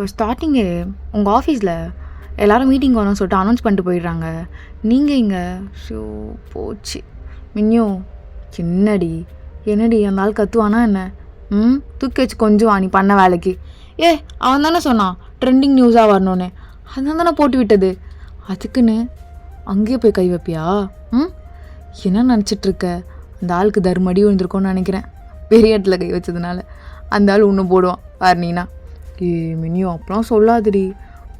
இப்போ ஸ்டார்டிங்கே உங்கள் ஆஃபீஸில் எல்லோரும் மீட்டிங் வரணும்னு சொல்லிட்டு அனௌன்ஸ் பண்ணிட்டு போயிடுறாங்க. நீங்கள் இங்கே ஷோ போச்சு மின்னியோ. என்னடி அந்த ஆள் கத்துவானா என்ன? தூக்கி வச்சு கொஞ்சம் நீ பண்ண வேலைக்கு. அவன் தானே சொன்னான் ட்ரெண்டிங் நியூஸாக வரணுன்னு, அதான் தானே போட்டு விட்டது. அதுக்குன்னு அங்கேயே போய் கை வைப்பியா? என்ன நினச்சிட்ருக்க? அந்த ஆளுக்கு தர்மடி விழுந்திருக்கோன்னு நினைக்கிறேன், பெரிய இடத்துல கை வச்சதுனால. அந்த ஆள் இன்னும் போடுவான் பாருனீனா. மினியோ அப்பலாம் சொல்லாதுடி,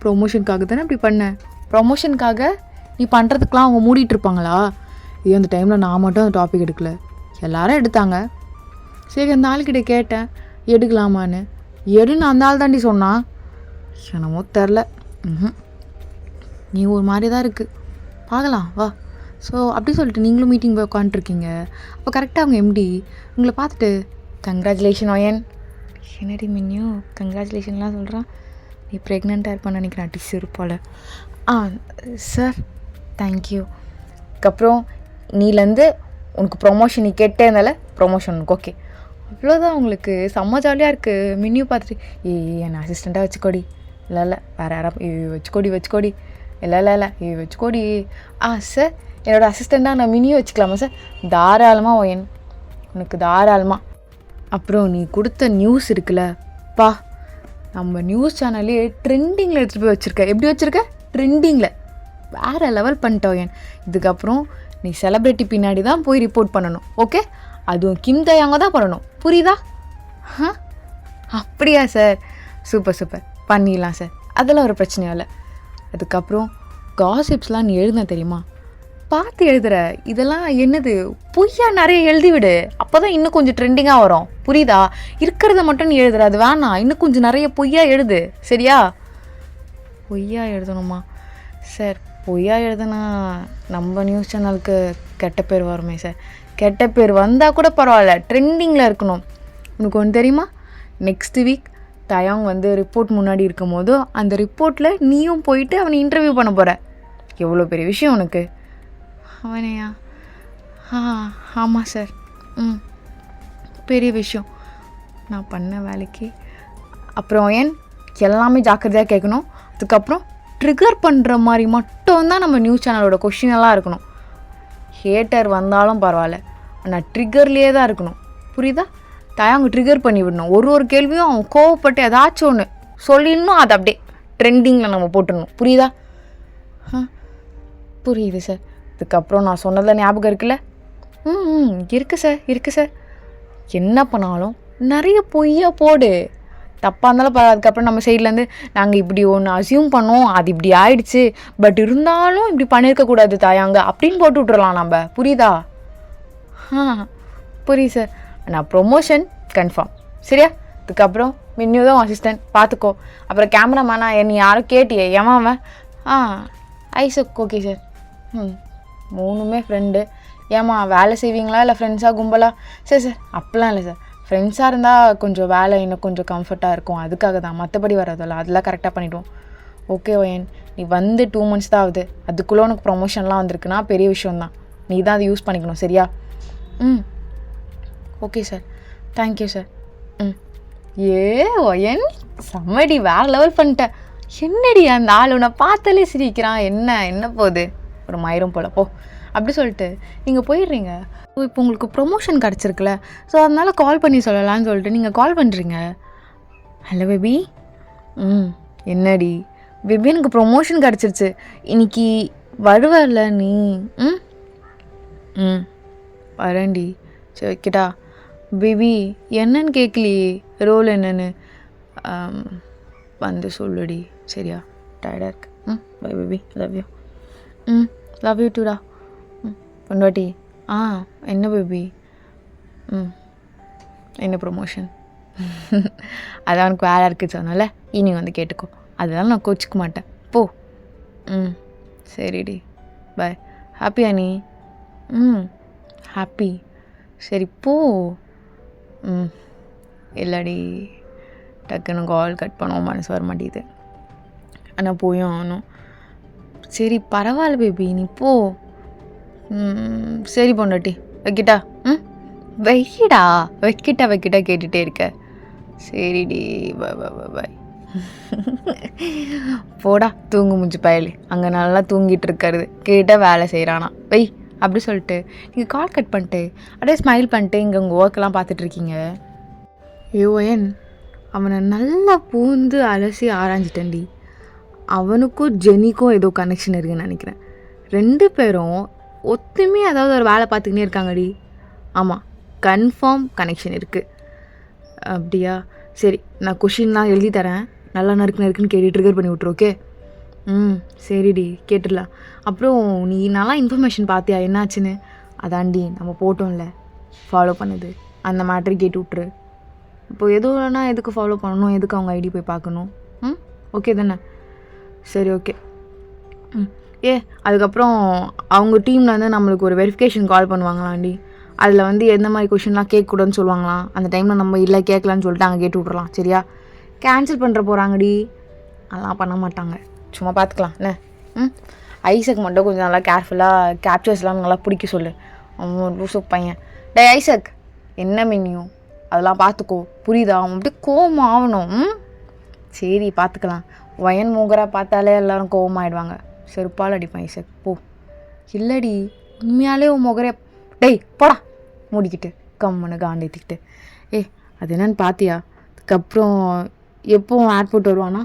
ப்ரொமோஷனுக்காக தானே இப்படி பண்ணேன். ப்ரொமோஷனுக்காக நீ பண்ணுறதுக்கெலாம் அவங்க மூடிட்டு இருப்பாங்களா? அந்த டைமில் நான் மட்டும் அந்த டாபிக் எடுக்கல, எல்லாரும் எடுத்தாங்க. சரி அந்த ஆள்கிட்ட கேட்டேன் எடுக்கலாமான்னு. எடுன்னு அந்த ஆள் தாண்டி சொன்னான். என்னமோ தெரில, நீ ஒரு மாதிரி தான் இருக்குது, பார்க்கலாம் வா. ஸோ அப்படி சொல்லிட்டு நீங்களும் மீட்டிங் போய் உட்காந்துருக்கீங்க. அப்போ கரெக்டாக அவங்க எம்டி உங்களை பார்த்துட்டு கங்க்ராச்சுலேஷன் ஒயன். என்னடி மின்னியும் கங்க்ராச்சுலேஷன்லாம் சொல்கிறான், நீ ப்ரெக்னெண்ட்டாக இருப்பான்னு நினைக்கிறேன் டிஸ் இருப்பால். Sir thank you. அதுக்கப்புறம் நீலேருந்து உனக்கு ப்ரொமோஷன் நீ கேட்டே இருந்தால ப்ரொமோஷன் உனக்கு ஓகே, அவ்வளோதான். உங்களுக்கு செம்ம ஜாலியாக இருக்குது. மின்னியும் பார்த்துட்டு என்னை அசிஸ்டண்ட்டாக வச்சுக்கோடி. இல்லை வேறு யாரா வச்சுக்கோடி. இல்லை வச்சுக்கோடி. சார் என்னோடய அசிஸ்டண்ட்டாக நான் மினியும் வச்சுக்கலாமா சார்? தாராளமாக ஒயன், உனக்கு தாராளமாக. அப்புறம் நீ கொடுத்த நியூஸ் இருக்குல்ல பா, நம்ம நியூஸ் சேனல்லே ட்ரெண்டிங்கில் எடுத்துகிட்டு போய் வச்சுருக்க. எப்படி வச்சுருக்க? ட்ரெண்டிங்கில் வேறு லெவல் பண்ணிட்டோம் ஒயன். இதுக்கப்புறம் நீ செலிப்ரிட்டி பின்னாடி தான் போய் ரிப்போர்ட் பண்ணணும், ஓகே? அதுவும் கிம் தயாங்க தான் பண்ணணும், புரியுதா? அப்படியா சார்? சூப்பர் பண்ணிடலாம் சார், அதெல்லாம் ஒரு பிரச்சனையும் இல்லை. அதுக்கப்புறம் காசிப்ஸ்லாம் நீ எழுதுன தெரியுமா? பார்த்து எழுதுகிற இதெல்லாம் என்னது, பொய்யா நிறைய எழுதிவிடு, அப்போ தான் இன்னும் கொஞ்சம் ட்ரெண்டிங்காக வரும், புரியுதா? இருக்கிறத மட்டும் நீ எழுதுற, அது வேணாம், இன்னும் கொஞ்சம் நிறைய பொய்யா எழுது, சரியா? பொய்யா எழுதணுமா சார்? பொய்யா எழுதுனா நம்ம நியூஸ் சேனலுக்கு கெட்ட பேர் வருமே சார். கெட்ட பேர் வந்தால் கூட பரவாயில்ல, ட்ரெண்டிங்கில் இருக்கணும். உனக்கு ஒன்று தெரியுமா, நெக்ஸ்ட் வீக் தயாங் ரிப்போர்ட் முன்னாடி இருக்கும் போது அந்த ரிப்போர்ட்டில் நீயும் போயிட்டு அவனை இன்டர்வியூ பண்ண போகிற. எவ்வளோ பெரிய விஷயம் உனக்கு. அவனையா? ஆமாம் சார். பெரிய விஷயம் நான் பண்ண வேலைக்கு. அப்புறம் ஏன் எல்லாமே ஜாக்கிரதையாக கேட்கணும். அதுக்கப்புறம் ட்ரிகர் பண்ணுற மாதிரி மட்டும்தான் நம்ம நியூஸ் சேனலோட கொஷினெல்லாம் இருக்கணும். ஹேட்டர் வந்தாலும் பரவாயில்ல, ஆனால் ட்ரிகர்லேயே தான் இருக்கணும், புரியுதா? தயாங்க ட்ரிகர் பண்ணி விடணும். ஒரு கேள்வியும் அவன் கோவப்பட்டு ஏதாச்சும் ஒன்று சொல்லிடணும், அதை அப்படியே ட்ரெண்டிங்கில் நம்ம போட்டுடணும், புரியுதா? புரியுது சார். அதுக்கப்புறம் நான் சொன்னதில் ஞாபகம் இருக்குல்ல? இருக்குது சார். என்ன பண்ணாலும் நிறைய பொய்யா போடு, தப்பாக இருந்தாலும் பரவாயில்ல. அதுக்கப்புறம் நம்ம சைட்லேருந்து நாங்கள் இப்படி ஒன்று அசியூம் பண்ணோம், அது இப்படி ஆயிடுச்சு, பட் இருந்தாலும் இப்படி பண்ணியிருக்கக்கூடாது தாயாங்க அப்படின்னு போட்டு விட்றலாம் நம்ம, புரியுதா? புரியுது சார். நான் ப்ரொமோஷன் கன்ஃபார்ம், சரியா? அதுக்கப்புறம் மின்னியூ தான் அசிஸ்டன்ட், பார்த்துக்கோ. அப்புறம் கேமராமேனா நீ யாரும் கேட்டியே ஏமா அவன்? Isaac okay sir. 3மே ஃப்ரெண்டு. ஏம்மா வேலை செய்வீங்களா இல்லை ஃப்ரெண்ட்ஸாக கும்பலா? சரி சார், அப்படிலாம் இல்லை சார், ஃப்ரெண்ட்ஸாக இருந்தால் கொஞ்சம் வேலை இன்னும் கொஞ்சம் கம்ஃபர்ட்டாக இருக்கும், அதுக்காக தான், மற்றபடி வராதில்ல, அதெல்லாம் கரெக்டாக பண்ணிவிடுவோம். ஓகே ஒயன், நீ 2 months தான் ஆகுது, அதுக்குள்ளே உனக்கு ப்ரொமோஷன்லாம் வந்திருக்குன்னா பெரிய விஷயந்தான். நீ தான் அதை யூஸ் பண்ணிக்கணும், சரியா? Okay sir, thank you sir. ஒயன் செம்மடி, வேறு லெவல் பண்ணிட்டேன். என்னடி அந்த ஆள் உன்னை பார்த்தாலே சிரிக்கிறான், என்ன போகுது, ஒரு மயிரும் போல போ. அப்படி சொல்லிட்டு நீங்கள் போயிடுறீங்க. இப்போ உங்களுக்கு ப்ரொமோஷன் கிடச்சிருக்குல்ல, ஸோ அதனால் கால் பண்ணி சொல்லலான்னு சொல்லிட்டு நீங்கள் கால் பண்ணுறீங்க. Hello baby. என்னடி பேபி, எனக்கு ப்ரொமோஷன் கிடச்சிருச்சு, இன்னைக்கு வருவல நீ? வரேன்டி. சரி வைக்கிட்டா? பேபி என்னன்னு கேட்கலையே, ரோல் என்னன்னு சொல்லுடி, சரியா? டயர்டாக இருக்கு. Bye baby, love you. Love you டூடா. பொண்டாட்டி. என்ன பேபி? என்ன ப்ரொமோஷன்? அதான் உனக்கு வேலை இருக்குது சொன்னால ஈவினிங் கேட்டுக்கோ, அதெல்லாம் நான் கோச்சிக்க மாட்டேன், போ. சரிடி, பாய். ஹாப்பியா நீ? ஹாப்பி. சரி போ. இல்லடி, டக்குன்னு கால் கட் பண்ணுவோம், மனசு வர மாட்டேங்குது, ஆனால் போயும் ஆகணும். சரி பரவாயில்ல பேபி, நீ போ. சரி பொண்டாட்டி, வைக்கிட்டா? வைக்கிட்டா கேட்டுகிட்டே இருக்க. சரிடி, பாய் பாய் பாய். போடா தூங்கு முடிஞ்சு பயலு, அங்கே நல்லா தூங்கிட்டு இருக்கிறது கேட்டால் வேலை செய்கிறானா வெய் அப்படி சொல்லிட்டு நீங்கள் கால் கட் பண்ணிட்டு அப்படியே ஸ்மைல் பண்ணிட்டு இங்கே உங்கள் ஒர்க்கெல்லாம் பார்த்துட்ருக்கீங்க. யோயன் அவனை நல்லா பூந்து அலசி ஆராய்ஞ்சிட்டேன்டி. அவனுக்கும் ஜெனிக்கும் ஏதோ கனெக்ஷன் இருக்குதுன்னு நினைக்கிறேன். 2 பேரும் ஒத்துமே அதாவது ஒரு வேலை பார்த்துக்கினே இருக்காங்கடி. ஆமாம், கன்ஃபார்ம் கனெக்ஷன் இருக்குது. அப்படியா? சரி, நான் கொஷின்லாம் எழுதி தரேன், நல்லா நறுக்குன்னு கேட்டு ட்ரிகர் பண்ணி விட்ரு. ஓகே? சரிடி, கேட்டுடலாம். அப்புறம் நீ நல்லா இன்ஃபர்மேஷன் பார்த்தியா என்னாச்சுன்னு? அதாண்டி நம்ம போட்டோம்ல ஃபாலோ பண்ணுது, அந்த மேட்ரு கேட்டு விட்ரு. இப்போ எதுவும்னா எதுக்கு ஃபாலோ பண்ணணும், எதுக்கு அவங்க ஐடி போய் பார்க்கணும்? ஓகே தானே? சரி, ஓகே. அதுக்கப்புறம் அவங்க டீமில் வந்து நம்மளுக்கு ஒரு வெரிஃபிகேஷன் கால் பண்ணுவாங்களாண்டி. அதில் வந்து எந்த மாதிரி கொஷின்லாம் கேட்கக்கூடாதுன்னு சொல்லுவாங்களாம். அந்த டைமில் நம்ம இல்லை கேட்கலான்னு சொல்லிட்டு அங்கே கேட்டு விட்றலாம். சரியா? கேன்சல் பண்ணுற போகிறாங்கடி. அதெல்லாம் பண்ண மாட்டாங்க, சும்மா பார்த்துக்கலாம் என்ன. ஐசக் மட்டும் கொஞ்சம் நல்லா கேர்ஃபுல்லாக கேப்சர்ஸ்லாம் நல்லா பிடிக்க சொல்லு. அவன் லூசு பையன். டே ஐசக், என்ன மெனியும் அதெல்லாம் பார்த்துக்கோ, புரியுதா? அவன் அப்படியே கோவம் ஆகணும். சரி, பார்த்துக்கலாம். வயன் மூகராக பார்த்தாலே எல்லோரும் கோவமாகிடுவாங்க. செருப்பால் அடிப்பேன் ஐசக், போ. இல்லடி, உண்மையாலே உன் முகரே. டேய் போடா, மூடிக்கிட்டு கம்முன்னு காண்டேத்திக்கிட்டு. அது என்னன்னு பார்த்தியா? அதுக்கப்புறம் எப்போ ஏர்போர்ட் வருவானா?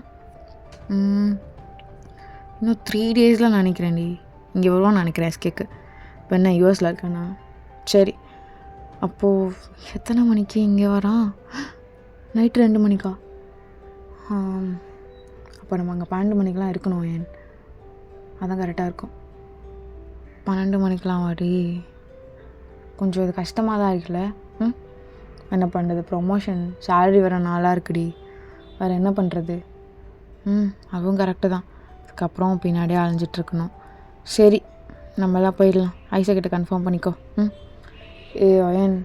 இன்னும் 3 டேஸில் நினைக்கிறேன்டி. இங்கே வருவான்னு நினைக்கிறேன் எஸ்கேக்கு. இப்போ என்ன யூஎஸில் இருக்கானா? சரி, அப்போது எத்தனை மணிக்கு இங்கே வரான்? நைட்டு 2 மணிக்கா? அப்போ நம்ம அங்கே 12 மணிக்கெலாம் இருக்கணும். ஏன் அதான் கரெக்டாக இருக்கும். 12 மணிக்கெலாம் வாடி. கொஞ்சம் இது கஷ்டமாக தான் இருக்குல்ல. என்ன பண்ணுறது, ப்ரொமோஷன் சேலரி வர நாளாக இருக்குடி, வேறு என்ன பண்ணுறது? அதுவும் கரெக்டு தான். அதுக்கப்புறம் பின்னாடியே அலைஞ்சிட்ருக்கணும். சரி, நம்மளாம் போயிடலாம். ஐசக்கிட்ட கன்ஃபார்ம் பண்ணிக்கோ. ஏன்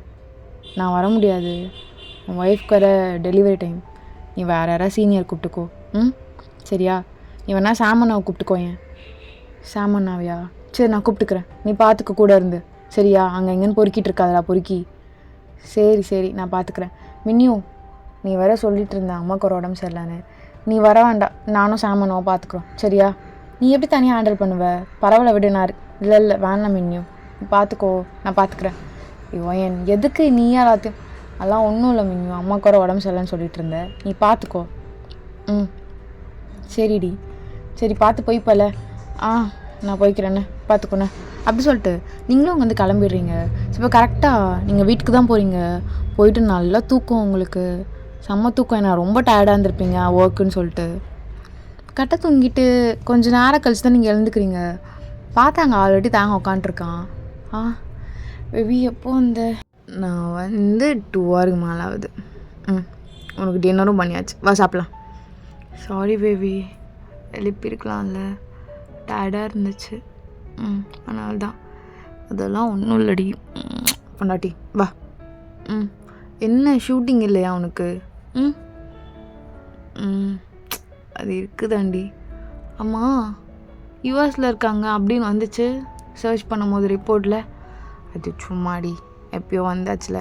நான் வர முடியாது, உன் ஒய்ஃப்க்கு வர டெலிவரி டைம். நீ வேறு யாராவது சீனியர் கூப்பிட்டுக்கோ. சரியா? நீ வேணா சாமண்ணாவை கூப்பிட்டுக்கோ. ஏன் சாமண்ணாவையா? சரி, நான் கூப்பிட்டுக்கிறேன், நீ பார்த்துக்க கூட இருந்து. சரியா? அங்கே எங்கேன்னு பொறுக்கிட்டு இருக்காதடா பொறுக்கி. சரி, நான் பார்த்துக்கிறேன். மின்னியும் நீ வர சொல்லிட்டு இருந்த அம்மாவுக்கு ஒரு உடம்பு சரியில்லைன்னு. நீ வர வேண்டாம், நானும் சாமண்ணாவை பார்த்துக்குறோம். சரியா? நீ எப்படி தனியாக ஹேண்டில் பண்ணுவ? பரவாயில்ல விடு. நான் இல்லை வேணாம் மின்னியும், நீ பார்த்துக்கோ, நான் பார்த்துக்கிறேன். ஏன் எதுக்கு நீ எல்லாத்தையும்? அதெல்லாம் ஒன்றும் இல்லை மின்னியும், அம்மாவுக்கு ஒரு உடம்பு சரியில்லைன்னு சொல்லிட்டு இருந்த, நீ பார்த்துக்கோ. சரிடி, சரி பார்த்து போய்ப்பல. நான் போய்க்கிறேண்ணே, பார்த்துக்கோண்ணே. அப்படி சொல்லிட்டு நீங்களும் அங்கே வந்து கிளம்பிடுறீங்க. இப்போ கரெக்டாக நீங்கள் வீட்டுக்கு தான் போகிறீங்க. போயிட்டு நல்லா தூக்கம், உங்களுக்கு செம்ம தூக்கம். ஏன்னா ரொம்ப டயர்டாக இருந்திருப்பீங்க ஒர்க்குன்னு சொல்லிட்டு. கரெக்டாக தூங்கிட்டு கொஞ்சம் நேரம் கழிச்சு தான் நீங்கள் எழுந்துக்கிறீங்க. பார்த்தாங்க ஆல்ரெடி தாங்க உட்காண்ட்ருக்கான். பேபி எப்போ நான் வந்து 2 ஹவருக்கு மேலே ஆகுது. உனக்கு டின்னரும் பண்ணியாச்சு, வா சாப்பிட்லாம். சாரி பேபி, எழுப்பியிருக்கலாம்ல, டயர்டாக இருந்துச்சு. அதனால தான். அதெல்லாம் ஒன்றும் இல்லடி பொண்டாட்டி, வா. என்ன ஷூட்டிங் இல்லையா உனக்கு? அது இருக்குதாண்டி. ஆமாம், யூஎஸில் இருக்காங்க அப்படின்னு வந்துச்சு சர்ச் பண்ணும்போது ரிப்போர்ட்டில். அது சும்மாடி, எப்பயோ வந்தாச்சுல.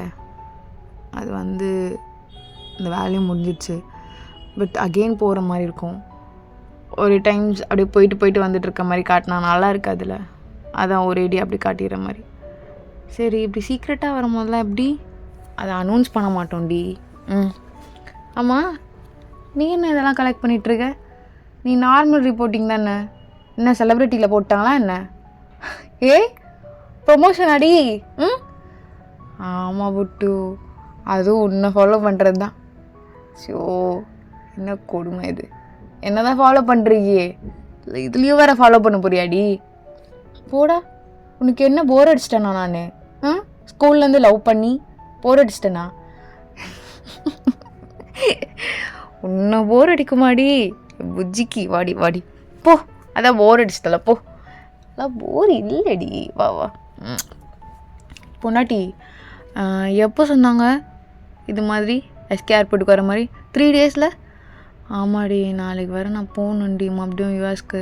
அது வந்து இந்த வேலையும் முடிஞ்சிடுச்சு. பட் அகெயின் போகிற மாதிரி இருக்கும். ஒரு டைம்ஸ் அப்படியே போயிட்டு வந்துட்டுருக்க மாதிரி காட்டினா நல்லா இருக்காதுல்ல, அதான் ஒரேடி அப்படி காட்டிடுற மாதிரி. சரி, இப்படி சீக்ரெட்டாக வரும்போதெல்லாம் எப்படி? அதை அனௌன்ஸ் பண்ண மாட்டோம்டி. ஆமாம், நீ என்ன இதெல்லாம் கலெக்ட் பண்ணிகிட்ருக்க? நீ நார்மல் ரிப்போர்ட்டிங் தானே, என்ன செலிப்ரிட்டியில் போட்டாங்களா என்ன? ப்ரொமோஷன் அடி. ஆமாம் புட்டு, அதுவும் உன்னை ஃபாலோ பண்ணுறது தான். ஸோ என்ன கொடுமை இது, என்ன தான் ஃபாலோ பண்ணுறீங்க, இல்லை இதுலேயும் வேறு ஃபாலோ பண்ண போறியாடி? போடா, உனக்கு என்ன போர் அடிச்சிட்டேனா நான்? ஸ்கூல்லேருந்து லவ் பண்ணி போர் அடிச்சிட்டேனா? உன்னை போர் அடிக்குமாடி புஜ்ஜிக்கு? வாடி போ, அதான் போர் அடிச்சிட்டல, போ. அதான் போர் இல்லைடி, வா. பொண்டாட்டி எப்போ சொன்னாங்க இது மாதிரி எஸ்கே ஏர்போர்ட்டுக்கு வர மாதிரி? 3 டேஸில்? ஆமாடி, நாளைக்கு வர நான் போகணுண்டி மறுபடியும் யூஎஸ்க்கு.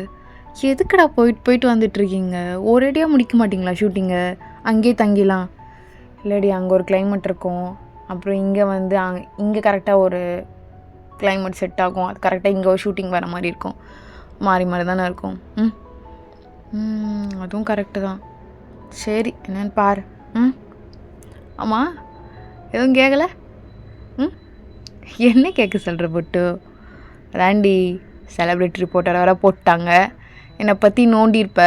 எதுக்குடா போயிட்டு வந்துட்டுருக்கீங்க? ஒரேடியாக முடிக்க மாட்டிங்களா ஷூட்டிங்கை? அங்கேயே தங்கிலாம்? இல்லைடி, அங்கே ஒரு கிளைமேட் இருக்கும், அப்புறம் இங்கே வந்து இங்கே கரெக்டாக ஒரு கிளைமேட் செட் ஆகும். அது கரெக்டாக இங்கே ஷூட்டிங் வர மாதிரி இருக்கும். மாறி மாறி தானே இருக்கும். அதுவும் கரெக்டு தான். சரி என்னன்னு பாரு. ஆமாம், எதுவும் கேட்கல? என்ன கேட்க சொல்கிற புட்டு? அதாண்டி செலிப்ரிட்டி ரிப்போர்ட்டரை வர போட்டாங்க. என்னை பற்றி நோண்டியிருப்ப,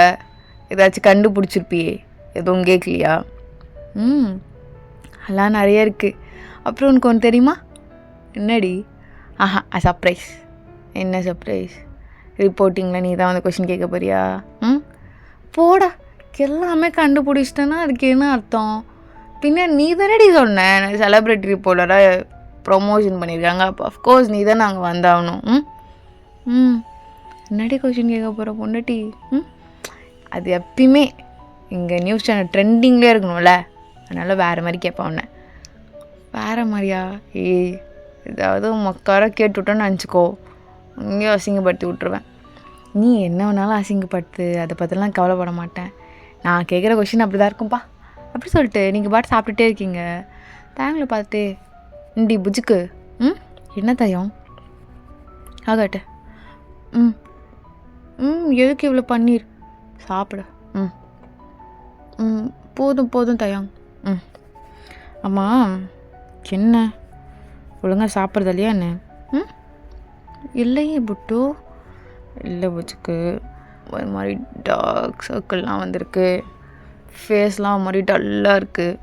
ஏதாச்சும் கண்டுபிடிச்சிருப்பியே, எதுவும் கேட்கலையா? அதெல்லாம் நிறைய இருக்குது. அப்புறம் உனக்கு ஒன்று தெரியுமா? என்னடி? சர்ப்ரைஸ். என்ன சர்ப்ரைஸ்? ரிப்போர்ட்டிங்கில் நீ தான் வந்து கொஷின் கேட்க போறியா? போடா, எல்லாமே கண்டுபிடிச்சிட்டேன்னா அதுக்கு என்ன அர்த்தம்? பின்ன நீ தானடி சொன்ன செலிப்ரிட்டி ரிப்போர்ட்டராக ப்ரொமோஷன் பண்ணியிருக்காங்க, அப்போ அஃப்கோர்ஸ் நீ தான் நாங்கள் வந்தாகணும். என்னடி கொஷின் கேட்க போகிற பொண்டாட்டி? அது எப்பயுமே இங்கே நியூஸ் சேனல் ட்ரெண்டிங்லேயே இருக்கணும்ல, அதனால் வேறு மாதிரி கேட்பேன் உன்னை. வேறு மாதிரியா? ஏதாவது மக்கார கேட்டுவிட்டோன்னு நினச்சிக்கோ, இங்கேயும் அசிங்கப்படுத்தி விட்ருவேன். நீ என்ன வேணாலும் அசிங்கப்படுத்து, அதை பற்றிலாம் கவலைப்பட மாட்டேன். நான் கேட்குற கொஷின் அப்படி தான் இருக்கும்ப்பா. அப்படி சொல்லிட்டு நீங்கள் பாட்டு சாப்பிட்டுட்டே இருக்கீங்க, டைமில் பார்த்துட்டு இண்டி புஜுக்கு என்ன தயம் ஆகாட்ட? எதுக்கு இவ்வளோ பன்னீர்? சாப்பிட. போதும் போதும் தயம். ஆமாம், என்ன ஒழுங்காக சாப்பிட்றது இல்லையா என்ன? இல்லையே புட்டு. இல்லை புஜுக்கு, ஒரு மாதிரி டார்க் சர்க்கிள்லாம் வந்திருக்கு, ஃபேஸ்லாம் ஒரு மாதிரி டல்லாக இருக்குது.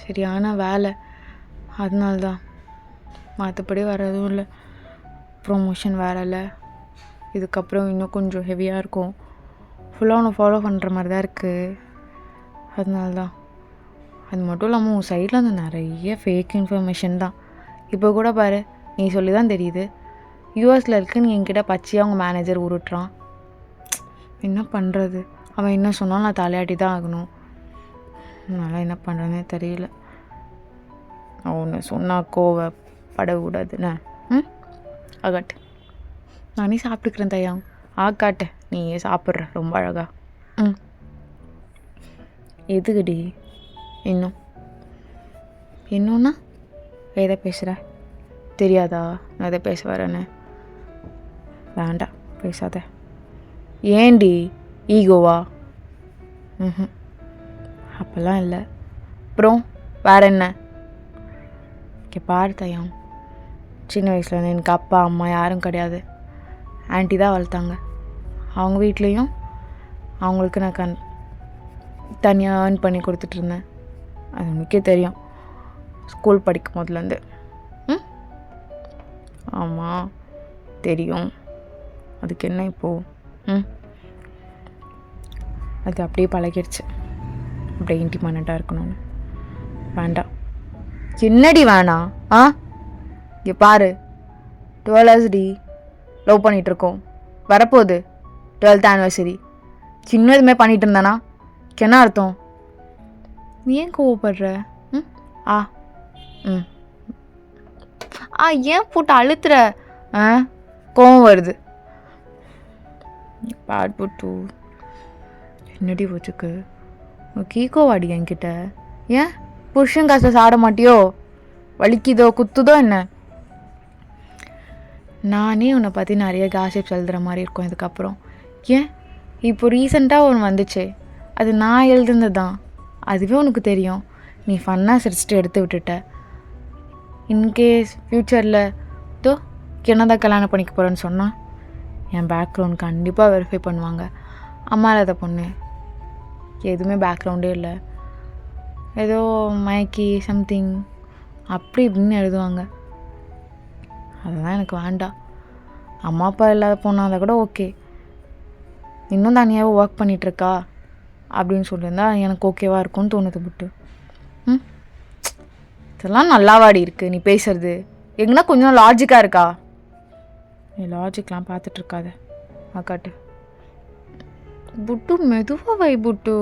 சரியான வேலை, அதனால்தான். மற்றபடி வேறு எதுவும் இல்லை. ப்ரொமோஷன் வேறு இல்லை, இதுக்கப்புறம் இன்னும் கொஞ்சம் ஹெவியாக இருக்கும். ஃபுல்லாக ஒன்று ஃபாலோ பண்ணுற மாதிரி தான் இருக்குது, அதனால்தான். அது மட்டும் இல்லாமல் உன் சைடில் வந்து நிறைய ஃபேக் இன்ஃபர்மேஷன் தான். இப்போ கூட பாரு, நீ சொல்லி தான் தெரியுது யூஎஸில் இருக்கு, நீ என்கிட்ட பச்சையாக அவங்க மேனேஜர் உருட்டுறான். என்ன பண்ணுறது? அவன் என்ன சொன்னாலும் நான் தலையாட்டி தான் ஆகணும். அதனால் என்ன பண்ணுறதுனே தெரியல. அவனை சொன்னால் கோவப்படக்கூடாதுண்ணே. ஆகாட்டு, நானே சாப்பிட்டுக்கிறேன் தயா. ஆக்காட்ட, நீ சாப்பிட்ற ரொம்ப அழகா. எதுக்குடி இன்னும்? இன்னும்னா எதை பேசுகிற? தெரியாதா நான் எதை பேச வரேன்னு? வேண்டாம், பேசாத. ஏண்டி, ஈகோவா? அப்போல்லாம் இல்லை. அப்புறம் வேற என்ன? இங்கே பாரு தயம், சின்ன வயசுலேருந்து எனக்கு அப்பா அம்மா யாரும் கிடையாது. ஆன்ட்டி தான் வளர்த்தாங்க. அவங்க வீட்லேயும் அவங்களுக்கு நான் தனியாக ஏர்ன் பண்ணி கொடுத்துட்ருந்தேன். அது உனக்கே தெரியும், ஸ்கூல் படிக்கும் போதுலேருந்து. ஆமாம் தெரியும். அதுக்கு என்ன இப்போது? அது அப்படியே பழகிடுச்சு, அப்படியே இன்டிமெண்ட்டாக இருக்கணும்னு. வேண்டாம். என்னடி வேணாம்? இங்கே பாரு, 12 hours லவ் பண்ணிகிட்ருக்கோம், வரப்போகுது 12th anniversary. சின்ன இதுமே பண்ணிகிட்டு இருந்தானா என்ன அர்த்தம்? நீ ஏன் கோவப்படுற? ஏன் போட்டு அழுத்துற? கோவம் வருது. பாட் போட்டு என்னடி வச்சுக்கு கீக்கோ வாடி என்கிட்ட. ஏன் புருஷன் காசை சாட மாட்டியோ? வலிக்குதோ குத்துதோ என்ன? நானே உன்னை பற்றி நிறைய காசிப்ஸ் எழுதுகிற மாதிரி இருக்கும் இதுக்கப்புறம். ஏன் இப்போ ரீசெண்டாக ஒன்று வந்துச்சு, அது நான் எழுதுனது தான். அதுவே உனக்கு தெரியும், நீ ஃபன்னாக சிரிச்சிட்டு எடுத்து விட்டுட்ட. இன்கேஸ் ஃப்யூச்சரில் தோ என்னதான் கல்யாணம் பண்ணிக்க போகிறேன்னு சொன்னால் என் பேக்ரவுண்ட் கண்டிப்பாக வெரிஃபை பண்ணுவாங்க. அம்மா இல்லாத பொண்ணு, எதுவுமே பேக்ரவுண்டே இல்லை, ஏதோ மயக்கி சம்திங் அப்படி இப்படின்னு எழுதுவாங்க. அதெல்லாம் எனக்கு வேண்டாம். அம்மா அப்பா இல்லாத பொண்ணாக கூட ஓகே, இன்னும் தனியாகவே ஒர்க் பண்ணிகிட்ருக்கா அப்படின்னு சொல்லியிருந்தா எனக்கு ஓகேவாக இருக்கும்னு தோணுது புட்டு. இதெல்லாம் நல்லாவாடி இருக்குது நீ பேசுறது. எங்கன்னா கொஞ்சம் லாஜிக்காக இருக்கா? நீ லாஜிக்லாம் பார்த்துட்ருக்காத அக்காட்டு. புட்டு மெதுவாக வை புட்டு,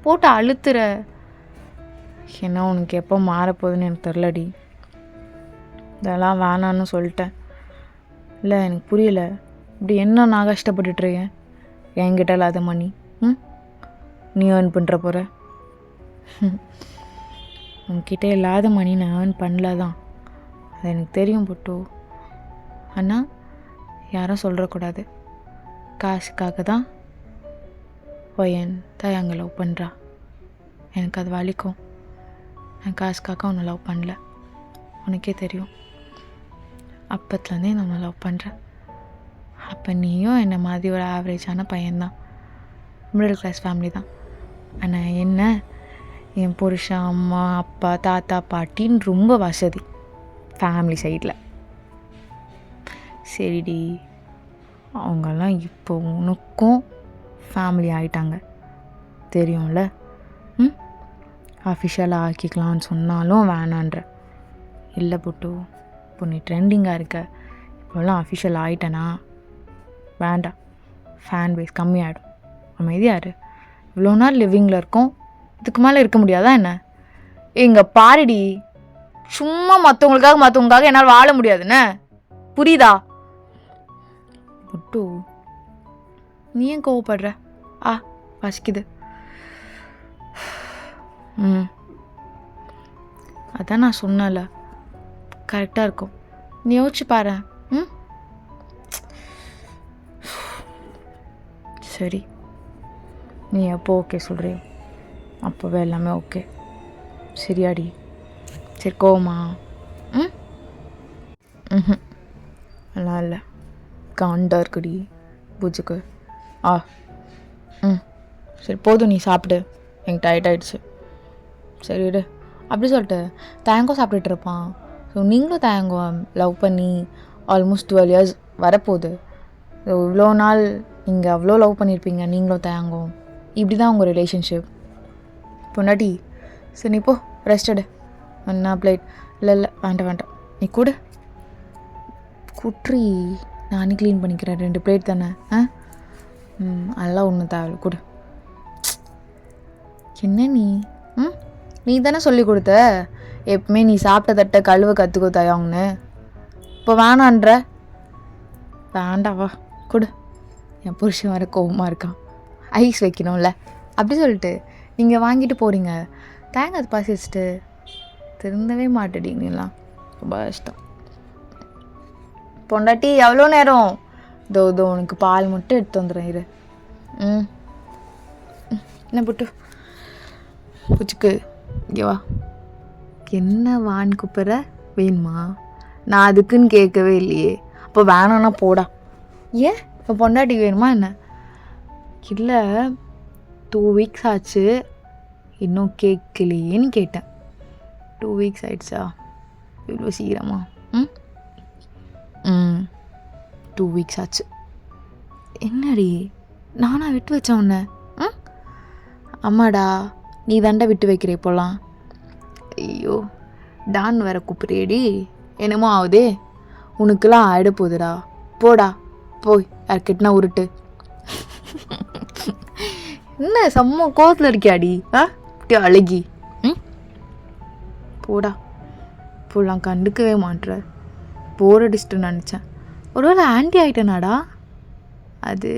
போட்டு அழுத்துற. ஏன்னா உனக்கு எப்போ மாறப்போகுதுன்னு எனக்கு தெரிலடி. இதெல்லாம் வேணான்னு சொல்லிட்டேன். இல்லை எனக்கு புரியல, இப்படி என்ன நான் கஷ்டப்பட்டுட்ருக்கேன் என்கிட்ட இல்லாத மணி நீ ஏர்ன் பண்ணுற போகிற. உன்கிட்ட இல்லாத மணி நான் ஏர்ன் பண்ணல தான், அது எனக்கு தெரியும் புட்டு. ஆனால் யாரும் சொல்கிறக்கூடாது. காசுக்காக தான் என் தாய் லவ் பண்ணுறா. எனக்கு அது வலிக்கும். நான் காசுக்காக உன்னை லவ் பண்ணல. உனக்கே தெரியும். அப்பத்துலேருந்தே நான் உன்னை லவ் பண்ணுறேன். அப்போ நீயும் என்னை மாதிரி ஒரு ஆவரேஜான பையன்தான், மிடில் கிளாஸ் ஃபேமிலி தான். ஆனால் என்ன, என் புருஷன், அம்மா, அப்பா, தாத்தா, பாட்டின்னு ரொம்ப வசதி ஃபேமிலி சைடில். சரிடி, அவங்கெல்லாம் இப்போ உனக்கும் ஃபேமிலி ஆகிட்டாங்க தெரியும்ல. அஃபிஷியலாக ஆக்கிக்கலான்னு சொன்னாலும் வேணான்ற. இல்லை புட்டு, இப்போ நீ ட்ரெண்டிங்காக இருக்க, இப்போல்லாம் அஃபிஷியல் ஆகிட்டேனா வேண்டாம், ஃபேன் பேஸ் கம்மியாகிடும். அமைதியாரு. இவ்வளோ நாள் லிவிங்கில் இருக்கோம், இதுக்கு மேலே இருக்க முடியாதா என்ன? எங்க பாருடி, சும்மா மற்றவங்களுக்காக என்னால் வாழ முடியாதுன்னு புரியுதா? புட்டு, நீ ஏன் கோவப்படுற? பசிக்குது. அதான் நான் சொன்னல, கரெக்டாக இருக்கும். நீ யோசிச்சு பாரு. சரி, நீ எப்போ ஓகே சொல்கிறியோ அப்போவே எல்லாமே ஓகே. சரியாடி? சரி, கோவமா? எல்லாம் இல்லை, காண்டா இருக்குடி பூஜுக்கு. சரி போதும், நீ சாப்பிடு, எனக்கு டயர்ட் ஆகிடுச்சு. சரி விடு. அப்படி சொல்லிட்டு தேங்கோ சாப்பிட்டுட்டு இருப்பான். ஸோ நீங்களும் தேங்கோ லவ் பண்ணி ஆல்மோஸ்ட் 12 years வரப்போகுது. ஸோ இவ்வளோ நாள் நீங்கள் அவ்வளோ லவ் பண்ணியிருப்பீங்க, நீங்களும் தேங்கோ. இப்படி தான் உங்கள் ரிலேஷன்ஷிப். பொண்டாட்டி, சரி நீ போ, ரெஸ்ட் எடு. அண்ணா பிளேட் இல்லை வேண்டாம், நீ கூட குட்ரி, நானே க்ளீன் பண்ணிக்கிறேன். 2 பிளேட் தானே. அதெல்லாம் ஒன்றும் தேவை, கொடு. என்ன நீ தானே சொல்லி கொடுத்த எப்பவுமே நீ சாப்பிட்ட தட்டை கழுவ கற்றுக்கோ தயாங்கன்னு. இப்போ வேணான்ற. வேண்டாவா, கொடு. என் புருஷன் வர கோவமாக இருக்கான், ஐஸ் வைக்கணும்ல. அப்படி சொல்லிட்டு நீங்கள் வாங்கிட்டு போகிறீங்க. தேங்காய் அது பசிச்சுட்டு திருந்தவே மாட்டேடிங்கலாம். ரொம்ப கஷ்டம். பொண்டாட்டி, எவ்வளோ நேரம்? இதோ உனக்கு பால் மட்டும் எடுத்து வந்துடுறேன் இரு. என்ன புட்டு பூச்சிக்கு இங்கேவா. என்ன வான் கூப்பிட்ற? வேணுமா? நான் அதுக்குன்னு கேட்கவே இல்லையே. அப்போ வேணான்னா போடா. ஏன் இப்போ பொண்டாட்டி வேணுமா என்ன? இல்லை, 2 weeks ஆச்சு, இன்னும் கேட்கலையேன்னு கேட்டேன். 2 weeks ஆயிடுச்சா? இவ்வளோ சீக்கிரமா? 2 weeks ஆச்சு. என்னடி, நானா விட்டு வச்சேன் உன்னை? அம்மாடா, நீ தாண்டா விட்டு வைக்கிற இப்போலாம். ஐயோ, டான் வேற கூப்பிட்றியடி. என்னமோ ஆகுதே, உனக்குலாம் ஆயிட போகுதுடா. போடா, போய் யார்கிட்டனா உருட்டு. என்ன செம்ம கோவத்தில் இருக்கியாடி? இப்படி அழகி. போடா, இப்போலாம் கண்டுக்கவே மாட்டுற. போர் அடிச்சுட்டு நினச்சேன். ஒருவேளை ஆன்டி ஆகிட்டேனாடா? அது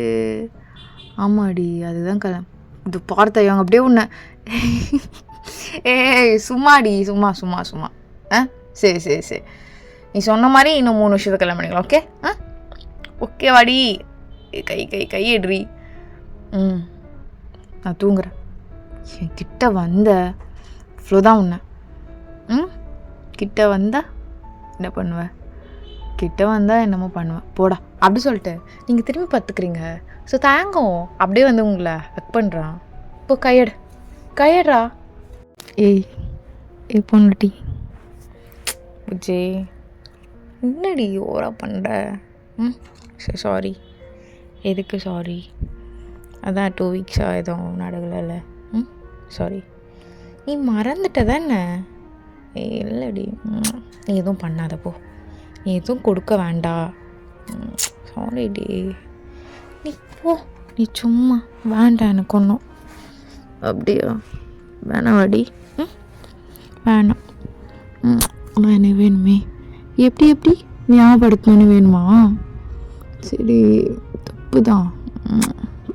ஆமாடி, அதுதான் கிளம். இது பார்த்தையாங்க அப்படியே உன்னை. சும்மாடி, சும்மா. சரி, நீ சொன்ன மாதிரி இன்னும் 3 வருஷத்துக்கு கல்யாணம் பண்ணிக்கலாம். ஓகே? ஓகே வாடி. கை எடுறி. நான் தூங்குறேன். என் கிட்ட வந்த இவ்வளோதான் உன்னை. கிட்ட வந்தா என்ன பண்ணுவேன்? கிட்ட வந்தால் என்னமோ பண்ணுவேன். போடா. அப்படி சொல்லிட்டு நீங்கள் திரும்பி பார்த்துக்கிறீங்க. ஸோ தேங்கோ அப்படியே வந்து உங்களை ஹக் பண்ணுறான். இப்போ கையடுறா. ஏய் பொண்ணுட்டி விஜய், என்னடி ஓரா பண்ணுற? சரி, சாரி. எதுக்கு சாரி? அதான் 2 weeks எதுவும் நடக்கலைல்ல. சாரி. நீ மறந்துட்ட தானே? இல்லைடி, நீ எதுவும் பண்ணாத போ. நீ எதுவும் கொடுக்க வேண்டாம். சாரிடி, நீ போ. நீ சும்மா வேண்டாம் எனக்கு ஒன்றும். அப்படியா? வேணாவாடி? வேணாம். ஆனால் என்ன வேணுமே? எப்படி ஞாபகப்படுத்தணும்னு வேணுமா? சரி,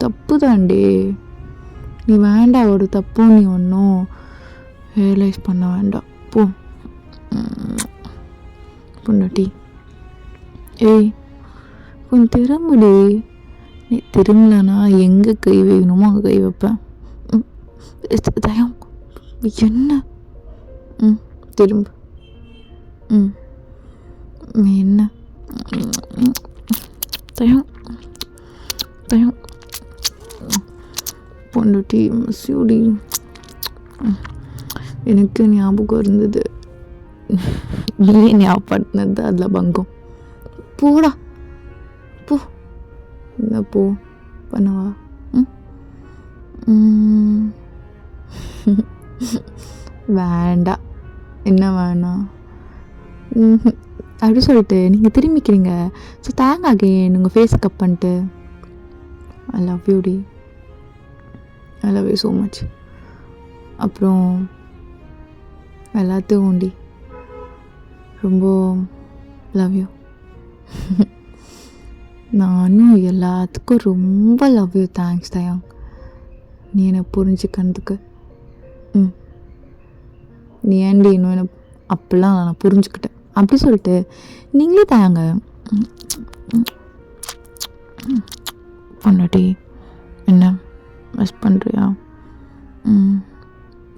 தப்பு தான்டி. நீ வேண்டாம், ஒரு தப்பும் நீ ஒன்றும் ரியலைஸ் பண்ண வேண்டாம். போ. பொண்டாட்டி. ஏய் கொஞ்சம் திரும்புடி. நீ திரும்பலனா எங்கே கை வைக்கணுமோ அங்கே கை வைப்பேன். தயம் என்ன? திரும்ப. என்ன தயம் தயம் பொண்டாட்டி மசியோடி. எனக்கு ஞாபகம் இருந்தது, நீ ஞாபகப்படுத்தினது அதில் பங்கம். போடா போ. என்ன போ பண்ணவா? வேண்டாம். என்ன வேணாம் அப்படி சொல்லிட்டு நீங்கள் திரும்பிக்கிறீங்க. ஸோ தேங்க் அகெயின் உங்கள் ஃபேஸ் கப் பண்ணிட்டு. ஐ லவ் யூ டி. I love you so much. அப்புறம் எல்லாத்தையும் உண்டி ரொம்ப லவ் யூ. நானும் எல்லாத்துக்கும் ரொம்ப லவ் யூ. தேங்க்ஸ் தயம், நீ என்னை புரிஞ்சுக்கிறதுக்கு. நீ ஏன்டி இன்னும் என்ன அப்படிலாம் நான் புரிஞ்சுக்கிட்டேன் அப்படி சொல்லிட்டு நீங்களே தாங்க. பொண்டாட்டி என்ன மிஸ் பண்ணுறியா?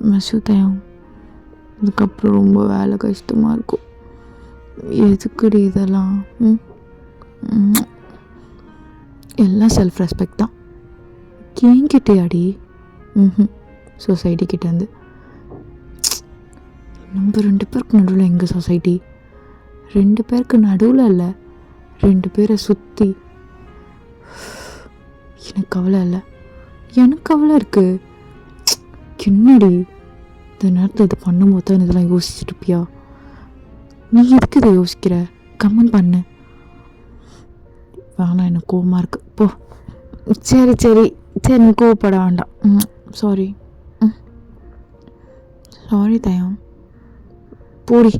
மிஸ்ஸு தயம். அதுக்கப்புறம் ரொம்ப வேலை கஷ்டமாக இருக்கும். எதுக்குடி இதெல்லாம்? எல்லாம் செல்ஃப் ரெஸ்பெக்ட் தான். என்கிட்டயாடி? சொசைட்டி கிட்டேருந்து. நம்ம 2 பேருக்கு நடுவில் எங்கள் சொசைட்டி? 2 பேருக்கு நடுவில் இல்லை, 2 பேரை சுற்றி. எனக்கு கவலை இல்லை, எனக்கு கவலை இருக்குது. என்னடி இந்த நேரத்தில் இது பண்ணும்போது தான் இதெல்லாம் யோசிச்சுருப்பியா? நீ எதுக்கு இதை யோசிக்கிற? கமெண்ட் பண்ணு. வேணாம், எனக்கு கோவமாக இருக்கு. போ. சரி சரி சரி, நீ கோவப்பட வேண்டாம். சாரி. சாரி தயம், போடி.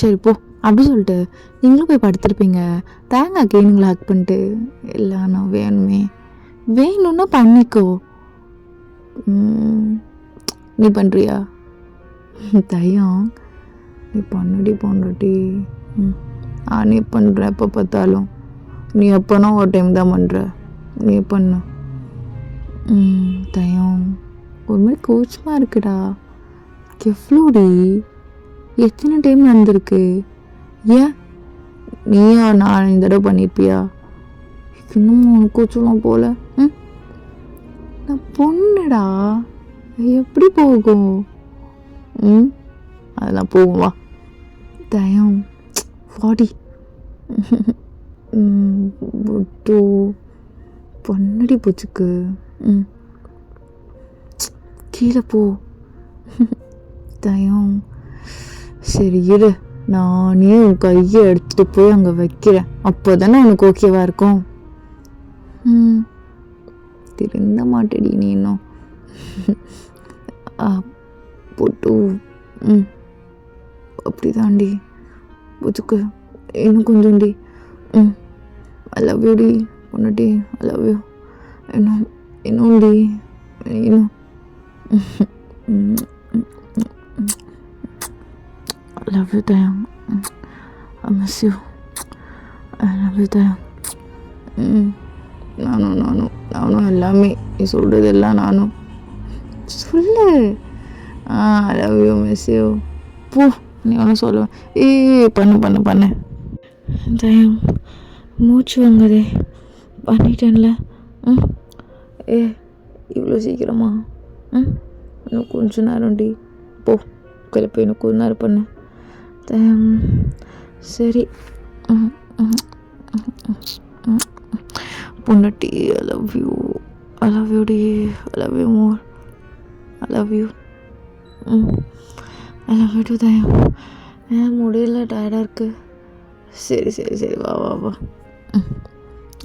சரி போ. அப்படி சொல்லிட்டு நீங்களும் போய் படுத்துருப்பீங்க. தேங்காய் கேனுங்களை ஹக் பண்ணிட்டு. இல்லை நான் வேணுமே, வேணும்னா பண்ணிக்கோ. நீ பண்ணுறியா? தயம் நீ பண்ணுடி பொண்டாட்டி. நானே பண்ணுறேன் எப்போ பார்த்தாலும். நீ எப்போனா ஒரு டைம் தான் பண்ணுற, நீ பண்ணு. தயம் ஒரு மாதிரி கோச்சமாக இருக்குடா. எவ்வளோடி, எத்தனை டைம் நடந்திருக்கு? ஏன் நீயா 4 தடவை பண்ணியிருப்பியா? இன்னும் உனக்கு கூச்சலாம் போல. நான் பொண்ணுடா, எப்படி போகும்? அதெல்லாம் போகும் வா. தயம் வாடி. புட்டு பொண்ணடி பூச்சுக்கு. கீழே போ. தயம் சரி இரு, நானே உன் கையை எடுத்துகிட்டு போய் அங்கே வைக்கிறேன். அப்போ தானே உனக்கு ஓகேவா இருக்கும். திருந்த மாட்டேடி நீ இன்னும். போட்டு அப்படி தாண்டி பூச்சுக்கு. இன்னும் கொஞ்சோண்டி. ஐ லவ் யூ டி பொண்ணாட்டி. I love you. இன்னும்டி இன்னும். I love you தயம். I miss you. I love you தயம். நானும் எல்லாமே நீ சொல்கிறது எல்லாம் நானும் சொல்லு. I love you, miss you. போ, நீ ஒன்றும் சொல்லுவேன். பண்ணு தயம். மூச்சு வாங்குதே, பண்ணிட்டேன்ல. இவ்வளோ சீக்கிரமா? இன்னும் கொஞ்சம் நேரம்டி. போ கிளப்பி இன்னும் கொஞ்ச நேரம் பண்ணு. சரி பொண்ணாட்டி. I love you. I love you டி. I love you more. I love you. I love you too தயம். முடியல, டயர்டாக இருக்குது. சரி வா.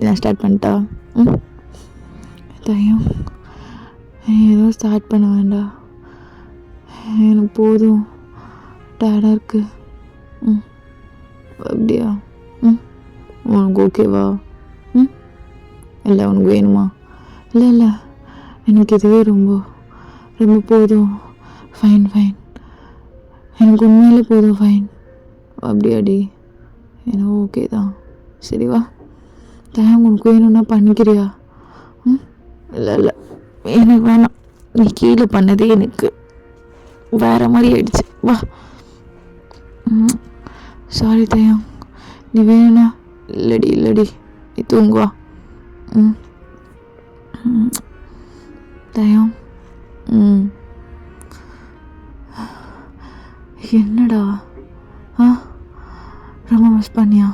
நான் ஸ்டார்ட் பண்ணிட்டா? தயம் எதுவும் ஸ்டார்ட் பண்ண வேண்டாம், எனக்கு போதும், டயர்டாக இருக்குது. அப்படியா? உனக்கு ஓகேவா? இல்லை உனக்கு வேணுமா? இல்லை எனக்கு இதுவே ரொம்ப போதும். ஃபைன் எனக்கு உண்மையிலே போதும். ஃபைன் அப்படியாடி? எனக்கு ஓகே தான். சரி வா, தயம் உனக்கு வேணும்னா பண்ணிக்கிறியா? இல்லை இல்லை, எனக்கு வேணாம். நீ கீழே பண்ணதே எனக்கு வேறு மாதிரி ஆயிடுச்சு. வா. சாரி தயம், நீ வேணும்னா. இல்லடி நீ தூங்குவா. தயம். என்னடா? ரொம்ப மிஸ் பண்ணியா?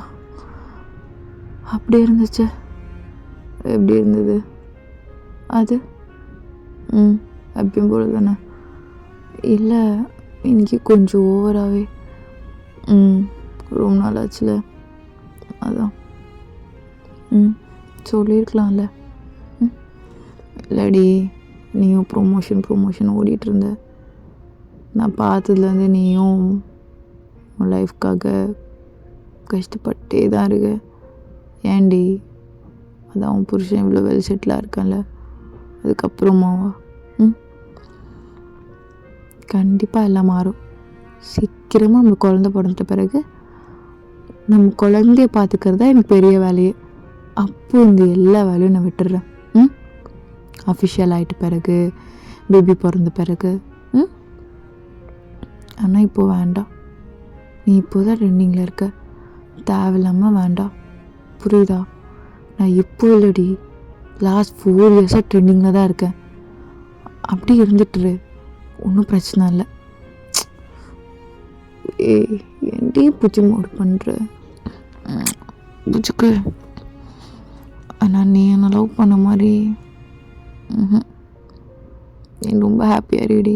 அப்படி இருந்துச்சு. எப்படி இருந்தது அது? எப்பயும் போல தானே? இல்லை, இன்னைக்கு கொஞ்சம் ஓவராகவே. ரொம்ப நாள் ஆச்சுல, அதான். சொல்லியிருக்கலாம்ல. இல்லடி, நீயும் ப்ரொமோஷன் ஓடிட்டுருந்த. நான் பார்த்ததுலேருந்து நீயும் உன் லைஃப்காக கஷ்டப்பட்டே தான் இருக்க. ஏண்டி? அதான் உன் புருஷன் இவ்வளோ வெல் செட்டிலாக இருக்கான்ல, அதுக்கப்புறமாவா? கண்டிப்பாக எல்லாம் மாறும். சீக்கிரமாக நம்ம குழந்தை பிறந்த பிறகு நம்ம குழந்தைய பார்த்துக்கிறது தான் எனக்கு பெரிய வேலையே. அப்போ இந்த எல்லா வேலையும் நான் விட்டுடுறேன். அஃபிஷியல் ஆகிட்ட பிறகு, பேபி பிறந்த பிறகு. ஆனால் இப்போ வேண்டாம். நீ இப்போ தான் ட்ரெண்டிங்கில் இருக்க, தேவையில்லாமல் வேண்டாம். புரியுதா? நான் இப்போ இல்லடி, லாஸ்ட் 4 இயர்ஸாக ட்ரெண்டிங்கில் தான் இருக்கேன். அப்படி இருந்துட்டுரு, ஒன்றும் பிரச்சனை இல்லை. ஏன்டி பூச்சி மோடு பண்ணுற? பூச்சிக்கு ஆனால் நீ என்ன லவ் பண்ண மாதிரி நீ ரொம்ப ஹாப்பியாக இருடி.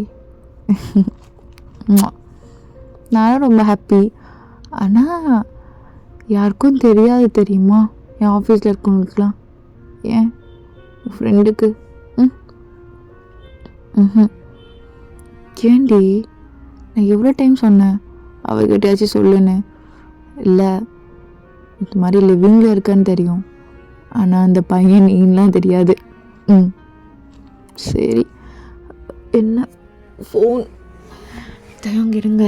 நானும் ரொம்ப ஹாப்பி. ஆனால் யாருக்கும் தெரியாது தெரியுமா, என் ஆஃபீஸில் இருக்கவங்களுக்குலாம். ஏன் உன் ஃப்ரெண்டுக்கு? ஏண்டி, நான் எவ்வளோ டைம் சொன்னேன் அவர்கிட்டயாச்சும் சொல்லுன்னு? இல்லை, இந்த மாதிரி லிவிங்கில் இருக்கான்னு தெரியும், ஆனால் அந்த பையன் நீலாம் தெரியாது. சரி, என்ன ஃபோன் தயங்க இருங்க.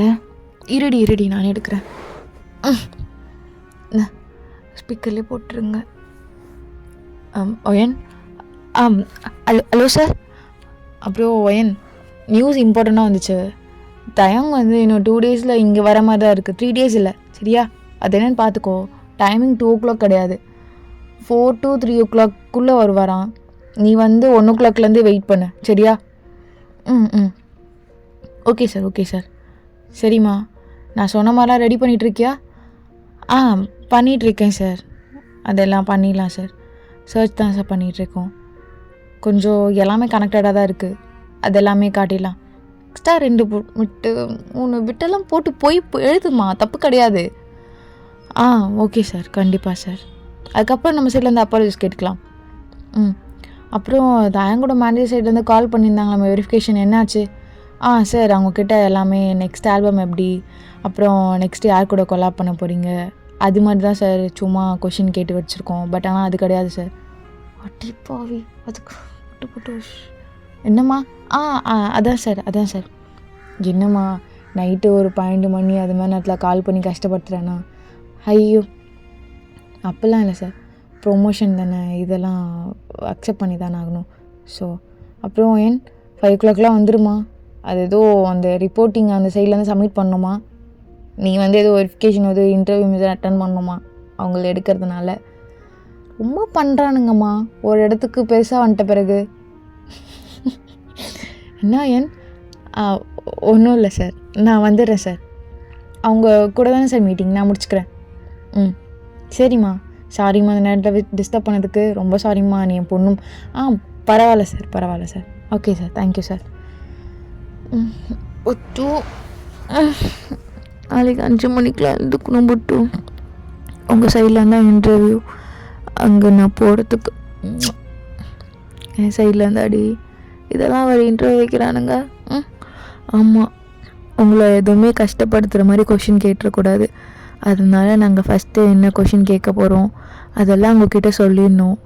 இருடி நான் எடுக்கிறேன். ஸ்பீக்கர்லேயே போட்டுருங்க. ஒயன். Hello sir. அப்புறம் ஒயன், நியூஸ் இம்பார்ட்டண்ட்டாக வந்துச்சு. தயங்க வந்து இன்னும் 2 டேஸில் இங்கே வர மாதிரி தான் இருக்குது. 3 டேஸ் இல்லை, சரியா? அது என்னென்னு பார்த்துக்கோ. டைமிங் 2 o'clock கிடையாது, 4 to 3 o'clock வருவாராம். நீ வந்து 1 o'clockலேருந்து வெயிட் பண்ணு, சரியா? Okay sir. சரிம்மா, நான் சொன்ன மாதிரிலாம் ரெடி பண்ணிகிட்ருக்கியா? பண்ணிகிட்ருக்கேன் சார். அதெல்லாம் பண்ணிடலாம் சார். சர்ச் தான் சார் பண்ணிகிட்ருக்கோம். கொஞ்சம் எல்லாமே கனெக்டடாக தான் இருக்குது, அதெல்லாமே காட்டிடலாம். எக்ஸ்ட்ரா 2 பிட்டு 3 பிட்டெல்லாம் போட்டு போய் எழுதுமா, தப்பு கிடையாது. ஓகே சார், கண்டிப்பாக சார். அதுக்கப்புறம் நம்ம சைட்லேருந்து அப்பாலஜிஸ் கேட்டுக்கலாம். அப்புறம் தயங்கோட மேனேஜர் சைட்லேருந்து கால் பண்ணியிருந்தாங்க, நம்ம வெரிஃபிகேஷன் என்னாச்சு? சார், அவங்கக்கிட்ட எல்லாமே நெக்ஸ்ட் ஆல்பம் எப்படி, அப்புறம் நெக்ஸ்ட்டு யார் கூட கொலாப் பண்ண போகிறீங்க, அது மாதிரி தான் சார் சும்மா கொஷின் கேட்டு வச்சுருக்கோம். பட் ஆனால் அது கிடையாது சார். அட்டிப்பாவி, அதுக்கு என்னம்மா? அதான் சார். என்னம்மா, நைட்டு ஒரு 12 மணி அது மாதிரி நேரத்தில் கால் பண்ணி கஷ்டப்படுத்துகிறேன்னா? ஐயோ, அப்போல்லாம் இல்லை சார், ப்ரொமோஷன் தானே, இதெல்லாம் அக்செப்ட் பண்ணி தானே ஆகணும். ஸோ அப்புறம் 5 o'clockலாம் வந்துடுமா? அது ஏதோ அந்த ரிப்போர்ட்டிங் அந்த சைட்லேருந்து சப்மிட் பண்ணணுமா? நீ வந்து ஏதோ வெரிஃபிகேஷன் ஏதோ இன்டர்வியூ அட்டன் பண்ணணுமா அவங்கள எடுக்கிறதுனால? ரொம்ப பண்ணுறானுங்கம்மா ஒரு இடத்துக்கு பெருசாக வந்துட்ட பிறகு. என்ன ஒன்றும் இல்லை சார், நான் வந்துடுறேன் சார். அவங்க கூட தானே சார் மீட்டிங், நான் முடிச்சுக்கிறேன். சரிம்மா, சாரிம்மா அந்த நேரத்தில் டிஸ்டர்ப் பண்ணதுக்கு ரொம்ப சாரிம்மா. நீ என் பொண்ணும். பரவாயில்ல sir. Okay sir, thank you sir. நாளைக்கு 5 மணிக்கெலாம் எழுந்துக்கணும். பட்டு உங்கள் சைடில் இருந்தால் இன்டர்வியூ, அங்கே நான் போகிறதுக்கு என் சைடில் இருந்தாடி இதெல்லாம் அவர் இன்டர்வியூ வைக்கிறானுங்க. ஆமாம், உங்களை எதுவுமே கஷ்டப்படுத்துகிற மாதிரி கொஷின் கேட்டுறக்கூடாது. அதனால நாங்கள் ஃபஸ்ட்டு என்ன கொஷின் கேட்க போகிறோம் அதெல்லாம் அவங்கக்கிட்ட சொல்லிடணும்.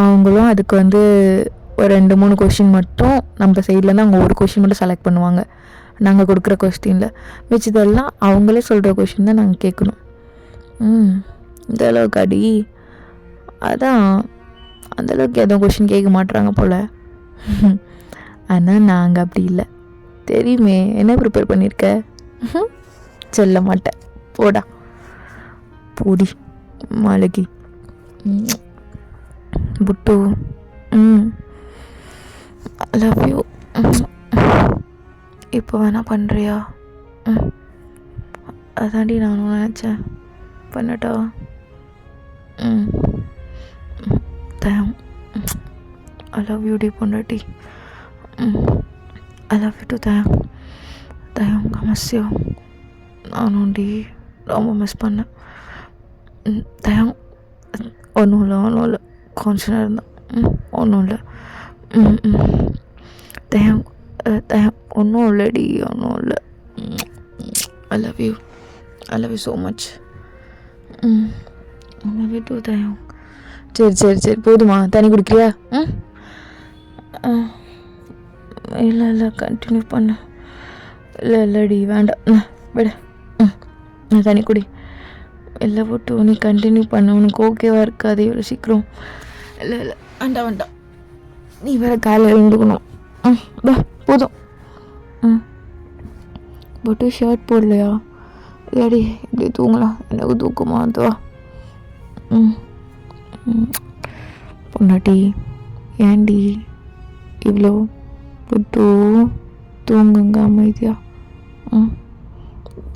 அவங்களும் அதுக்கு வந்து ஒரு 2-3 கொஷின் மட்டும் நம்ம சைட்லேருந்து அவங்க ஒரு கொஷின் மட்டும் செலக்ட் பண்ணுவாங்க. நாங்கள் கொடுக்குற கொஸ்டினில். மிச்சதெல்லாம் அவங்களே சொல்கிற கொஸ்டின் தான் நாங்கள் கேட்கணும். இந்த அளவுக்கு அடி. அதான் அந்தளவுக்கு எதுவும் கொஸ்டின் கேட்க மாட்டுறாங்க போல். ஆனால் நாங்கள் அப்படி இல்லை. தெரியுமே என்ன ப்ரிப்பேர் பண்ணியிருக்க. சொல்ல மாட்டேன் போடா பூடி மாலகி. புட்டு ஐ லவ் யூ. இப்போ வேணா பண்ணுறியா? அதாண்டி நானும் நினச்சேன். பண்ணட்டா? தயம் ஐ லவ் யூ டி பொண்டாட்டி. ஐ லவ் யூ டு தயம். தயம் மிஸ் நானும் டி ரொம்ப மிஸ் பண்ணேன். தயம் ஒன்றும் இல்லை கொஞ்ச நேரம் தான். ஒன்றும் இல்லை. தயம் தயம் ஒன்றும் இல்லைடி, ஒன்றும் இல்லை. I love you so much. I love you too தயம். சரி போதுமா? தண்ணி குடிக்கிறியா? இல்லை கண்டினியூ பண்ண. இல்லைடி வேண்டாம் விட. நான் தண்ணி குடி. இல்லை போட்டு நீ கண்டினியூ பண்ண. உனக்கு ஓகேவாக இருக்காது இவ்வளோ சீக்கிரம். இல்லை வேண்டாம் நீ வேறு காலையில் எழுந்துக்கணும். போதும். போட்டு ஷர்ட் போடலையா? இல்லடி இப்படி தூங்கலாம். எனக்கு தூக்கமா அதுவா? பொண்டாட்டி ஏண்டி இவ்வளோ போட்டு தூங்குங்க அமைதியா.